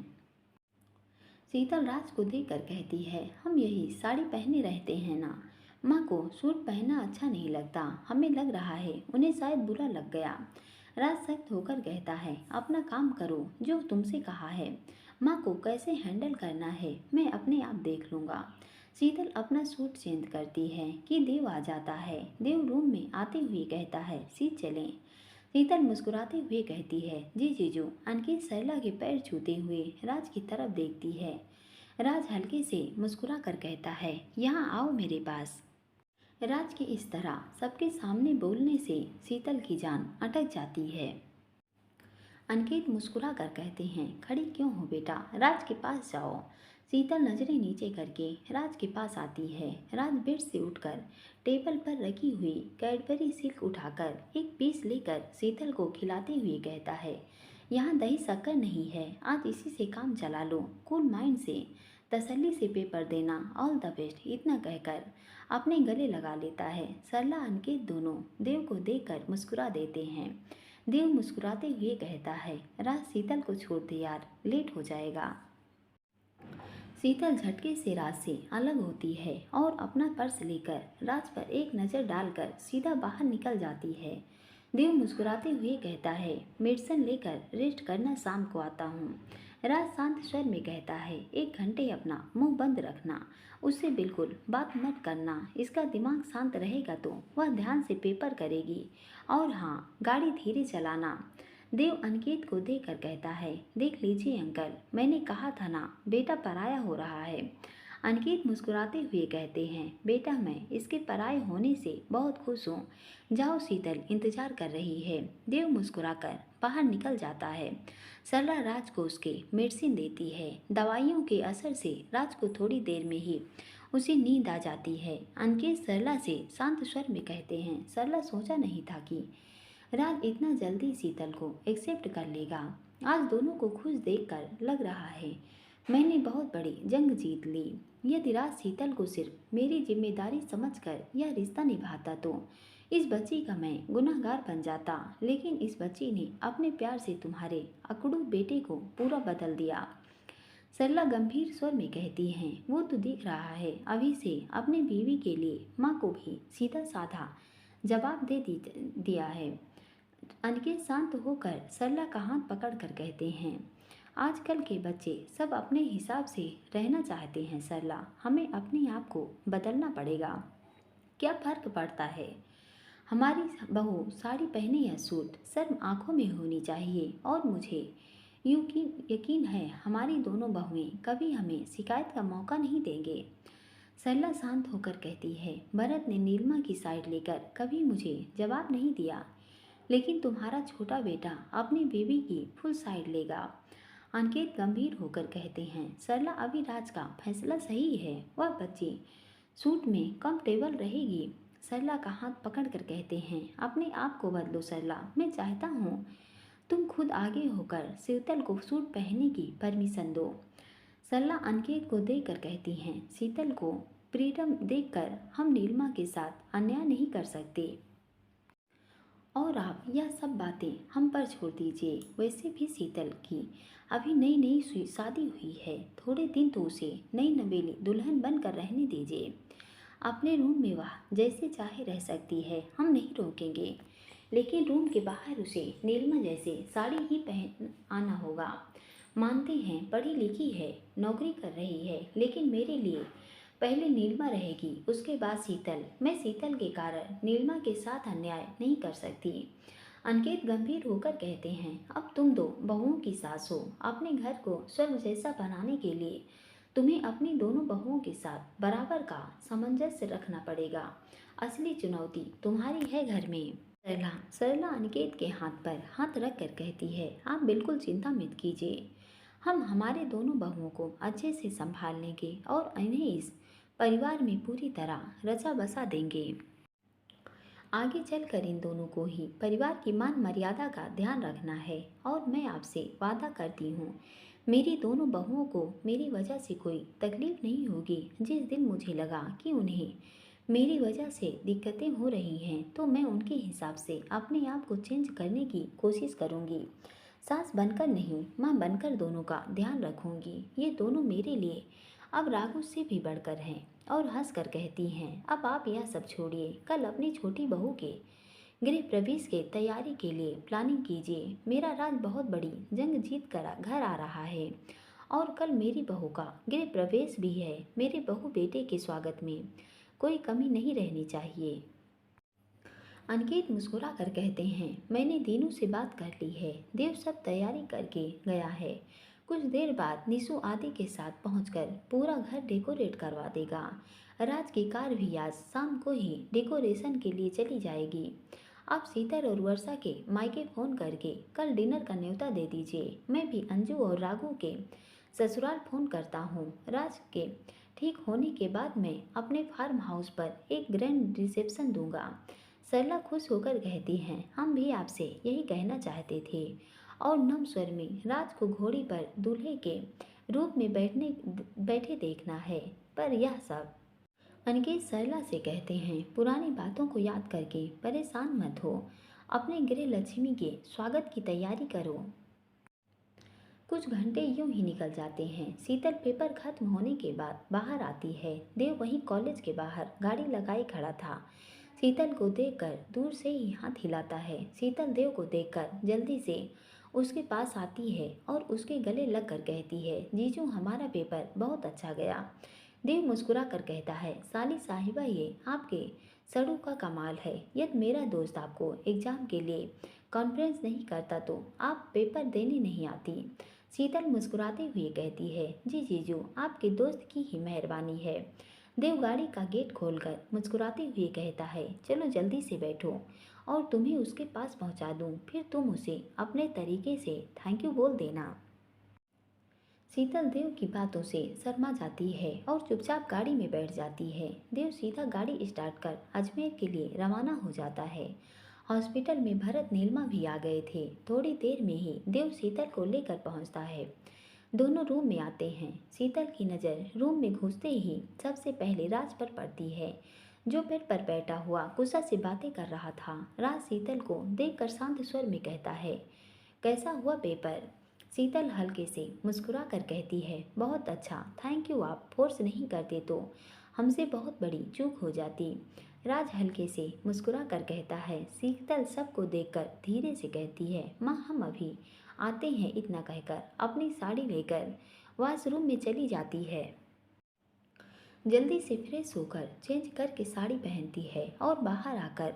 शीतल राज को देखकर कहती है, हम यही साड़ी पहने रहते हैं ना, माँ को सूट पहनना अच्छा नहीं लगता, हमें लग रहा है उन्हें शायद बुरा लग गया। राज सख्त होकर कहता है, अपना काम करो जो तुमसे कहा है, माँ को कैसे हैंडल करना है मैं अपने आप देख लूँगा। शीतल अपना सूट चेंज करती है कि देव आ जाता है। देव रूम में आते हुए कहता है, सीट चलें। शीतल मुस्कुराते हुए कहती है, जी जीजू। अंकित सरला के पैर छूते हुए राज की तरफ देखती है। राज हल्के से मुस्कुरा कर कहता है, यहाँ आओ मेरे पास। राज के इस तरह सबके सामने बोलने से शीतल की जान अटक जाती है। अंकित मुस्कुरा कर कहते हैं, खड़ी क्यों हो बेटा, राज के पास जाओ। शीतल नजरें नीचे करके राज के पास आती है। राज बेड से उठकर टेबल पर रखी हुई कैडबरी सिल्क उठाकर एक पीस लेकर शीतल को खिलाते हुए कहता है, यहाँ दही शक्कर नहीं है, आज इसी से काम चला लो, कूल माइंड से तसल्ली से पेपर देना, ऑल द बेस्ट, इतना कहकर अपने गले लगा लेता है। सरला अंकित दोनों देव को देखकर मुस्कुरा देते हैं। देव मुस्कुराते हुए कहता है, राज शीतल को छोड़ दे यार, लेट हो जाएगा। शीतल झटके से राज से अलग होती है और अपना पर्स लेकर राज पर एक नज़र डालकर सीधा बाहर निकल जाती है। देव मुस्कुराते हुए कहता है, मेडिसिन लेकर रेस्ट करना, शाम को आता हूँ। राज शांत स्वर में कहता है, 1 घंटे अपना मुंह बंद रखना, उससे बिल्कुल बात मत करना, इसका दिमाग शांत रहेगा तो वह ध्यान से पेपर करेगी। और हाँ, गाड़ी धीरे चलाना। देव अंकित को देखकर कहता है, देख लीजिए अंकल, मैंने कहा था ना बेटा पराया हो रहा है, अनिकेत मुस्कुराते हुए कहते हैं, बेटा मैं इसके पराये होने से बहुत खुश हूँ। जाओ, शीतल इंतजार कर रही है। देव मुस्कुराकर बाहर निकल जाता है। सरला राज को उसके मेडिसिन देती है। दवाइयों के असर से राज को थोड़ी देर में ही उसे नींद आ जाती है। अनिकेत सरला से शांत स्वर में कहते हैं, सरला सोचा नहीं था कि राज इतना जल्दी शीतल को एक्सेप्ट कर लेगा। आज दोनों को खुश देखकर लग रहा है मैंने बहुत बड़ी जंग जीत ली। यदि राज शीतल को सिर्फ मेरी जिम्मेदारी समझकर यह रिश्ता निभाता तो इस बच्ची का मैं गुनहगार बन जाता, लेकिन इस बच्ची ने अपने प्यार से तुम्हारे अकड़ू बेटे को पूरा बदल दिया। सरला गंभीर स्वर में कहती हैं, वो तो दिख रहा है अभी से अपने बीवी के लिए माँ को भी सीधा साधा जवाब दिया है। अनिकेत शांत होकर सरला का हाथ पकड़कर कहते हैं, आजकल के बच्चे सब अपने हिसाब से रहना चाहते हैं सरला, हमें अपने आप को बदलना पड़ेगा। क्या फर्क पड़ता है हमारी बहू साड़ी पहने या सूट, शर्म आंखों में होनी चाहिए। और मुझे यकीन है हमारी दोनों बहुएं कभी हमें शिकायत का मौका नहीं देंगे। सरला शांत होकर कहती है, भरत ने नीलिमा की साइड लेकर कभी मुझे जवाब नहीं दिया, लेकिन तुम्हारा छोटा बेटा अपनी बीवी की फुल साइड लेगा। अनिकेत गंभीर होकर कहते हैं, सरला अभी राज का फैसला सही है, वह बच्ची सूट में कंफर्टेबल रहेगी। सरला का हाथ पकड़कर कहते हैं, अपने आप को बदलो सरला, मैं चाहता हूँ तुम खुद आगे होकर शीतल को सूट पहनने की परमिशन दो। सरला अनिकेत को देखकर कहती हैं, शीतल को फ्रीडम देखकर हम नीलिमा के साथ अन्याय नहीं कर सकते। और आप यह सब बातें हम पर छोड़ दीजिए। वैसे भी शीतल की अभी नई नई शादी हुई है, थोड़े दिन तो उसे नई नवेली दुल्हन बनकर रहने दीजिए। अपने रूम में वह जैसे चाहे रह सकती है, हम नहीं रोकेंगे, लेकिन रूम के बाहर उसे नीलिमा जैसे साड़ी ही पहन आना होगा। मानते हैं पढ़ी लिखी है, नौकरी कर रही है, लेकिन मेरे लिए पहले नीलिमा रहेगी, उसके बाद शीतल। मैं शीतल के कारण नीलिमा के साथ अन्याय नहीं कर सकती। अनिकेत गंभीर होकर कहते हैं, अब तुम दो बहुओं की सास हो, अपने घर को स्वर्ग जैसा बनाने के लिए तुम्हें अपनी दोनों बहुओं के साथ बराबर का सामंजस्य रखना पड़ेगा। असली चुनौती तुम्हारी है घर में। सरला सरला अनिकेत के हाथ पर हाथ रख कर कहती है, आप बिल्कुल चिंता मत कीजिए, हम हमारे दोनों बहुओं को अच्छे से संभाल लेंगे और इन्हें इस परिवार में पूरी तरह रचा बसा देंगे। आगे चलकर इन दोनों को ही परिवार की मान मर्यादा का ध्यान रखना है। और मैं आपसे वादा करती हूँ, मेरी दोनों बहुओं को मेरी वजह से कोई तकलीफ नहीं होगी। जिस दिन मुझे लगा कि उन्हें मेरी वजह से दिक्कतें हो रही हैं, तो मैं उनके हिसाब से अपने आप को चेंज करने की कोशिश करूँगी। सास बनकर नहीं, माँ बनकर दोनों का ध्यान रखूँगी। ये दोनों मेरे लिए अब राघव से भी बढ़कर हैं। और हंसकर कहती हैं, अब आप यह सब छोड़िए, कल अपनी छोटी बहू के गृह प्रवेश के तैयारी के लिए प्लानिंग कीजिए। मेरा राज बहुत बड़ी जंग जीत कर घर आ रहा है और कल मेरी बहू का गृह प्रवेश भी है। मेरे बहू बेटे के स्वागत में कोई कमी नहीं रहनी चाहिए। अनिकेत मुस्कुरा कर कहते हैं, मैंने दीनू से बात कर ली है, देव सब तैयारी करके गया है। कुछ देर बाद निशु आदि के साथ पहुंचकर पूरा घर डेकोरेट करवा देगा। राज की कार भी आज शाम को ही डेकोरेशन के लिए चली जाएगी। आप शीतल और वर्षा के मायके फ़ोन करके कल डिनर का न्योता दे दीजिए। मैं भी अंजू और राघु के ससुराल फ़ोन करता हूँ। राज के ठीक होने के बाद मैं अपने फार्म हाउस पर एक ग्रैंड रिसेप्शन दूंगा। सरला खुश होकर कहती हैं, हम भी आपसे यही कहना चाहते थे। और नम स्वर में, राज को घोड़ी पर दूल्हे के रूप में बैठे देखना है। पर यह सब अनिकेत सरला से कहते हैं, पुरानी बातों को याद करके परेशान मत हो, अपने गृह लक्ष्मी के स्वागत की तैयारी करो। कुछ घंटे यूं ही निकल जाते हैं। शीतल पेपर खत्म होने के बाद बाहर आती है। देव वहीं कॉलेज के बाहर गाड़ी लगाई खड़ा था। शीतल को देखकर दूर से ही हाथ हिलाता है। शीतल देव को देखकर जल्दी से उसके पास आती है और उसके गले लग कर कहती है, जीजू हमारा पेपर बहुत अच्छा गया। देव मुस्कुरा कर कहता है, साली साहिबा ये आपके सड़ू का कमाल है। यदि मेरा दोस्त आपको एग्जाम के लिए कॉन्फ्रेंस नहीं करता तो आप पेपर देने नहीं आती। शीतल मुस्कुराते हुए कहती है, जी जीजू, आपके दोस्त की ही मेहरबानी है। देव गाड़ी का गेट खोलकर मुस्कुराते हुए कहता है, चलो जल्दी से बैठो और तुम्हें उसके पास पहुंचा दूं, फिर तुम उसे अपने तरीके से थैंक यू बोल देना। शीतल देव की बातों से शर्मा जाती है और चुपचाप गाड़ी में बैठ जाती है। देव सीधा गाड़ी स्टार्ट कर अजमेर के लिए रवाना हो जाता है। हॉस्पिटल में भरत नीलिमा भी आ गए थे। थोड़ी देर में ही देव शीतल को लेकर पहुंचता है। दोनों रूम में आते हैं। शीतल की नज़र रूम में घुसते ही सबसे पहले राज पर पड़ती है, जो बेड पर बैठा हुआ गुस्सा से बातें कर रहा था। राज शीतल को देखकर शांत स्वर में कहता है, कैसा हुआ पेपर? शीतल हल्के से मुस्कुरा कर कहती है, बहुत अच्छा, थैंक यू। आप फोर्स नहीं करते तो हमसे बहुत बड़ी चूक हो जाती। राज हल्के से मुस्कुरा कर कहता है। शीतल सबको देखकर धीरे से कहती है, माँ हम अभी आते हैं। इतना कहकर अपनी साड़ी लेकर वॉशरूम में चली जाती है। जल्दी से फ्रेश होकर चेंज करके साड़ी पहनती है और बाहर आकर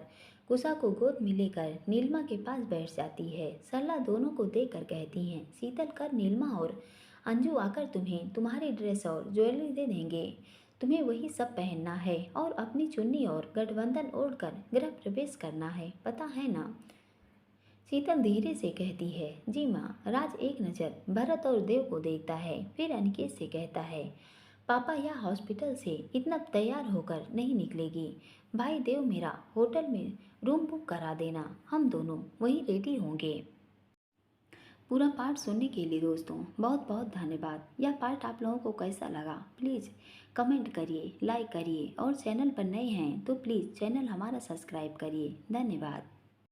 कुशा को गोद में लेकर नीलिमा के पास बैठ जाती है। सरला दोनों को देखकर कहती हैं, शीतल कर नीलिमा और अंजू आकर तुम्हें तुम्हारी ड्रेस और ज्वेलरी दे देंगे। तुम्हें वही सब पहनना है और अपनी चुन्नी और गठबंधन ओढ़कर गृह प्रवेश करना है, पता है ना? शीतल धीरे से कहती है, जी माँ। राज एक नज़र भरत और देव को देखता है, फिर अनिकेत से कहता है, पापा यह हॉस्पिटल से इतना तैयार होकर नहीं निकलेगी। भाई देव मेरा होटल में रूम बुक करा देना, हम दोनों वहीं रेडी होंगे। पूरा पार्ट सुनने के लिए दोस्तों बहुत बहुत धन्यवाद। यह पार्ट आप लोगों को कैसा लगा प्लीज़ कमेंट करिए, लाइक करिए और चैनल पर नए हैं तो प्लीज़ चैनल हमारा सब्सक्राइब करिए। धन्यवाद।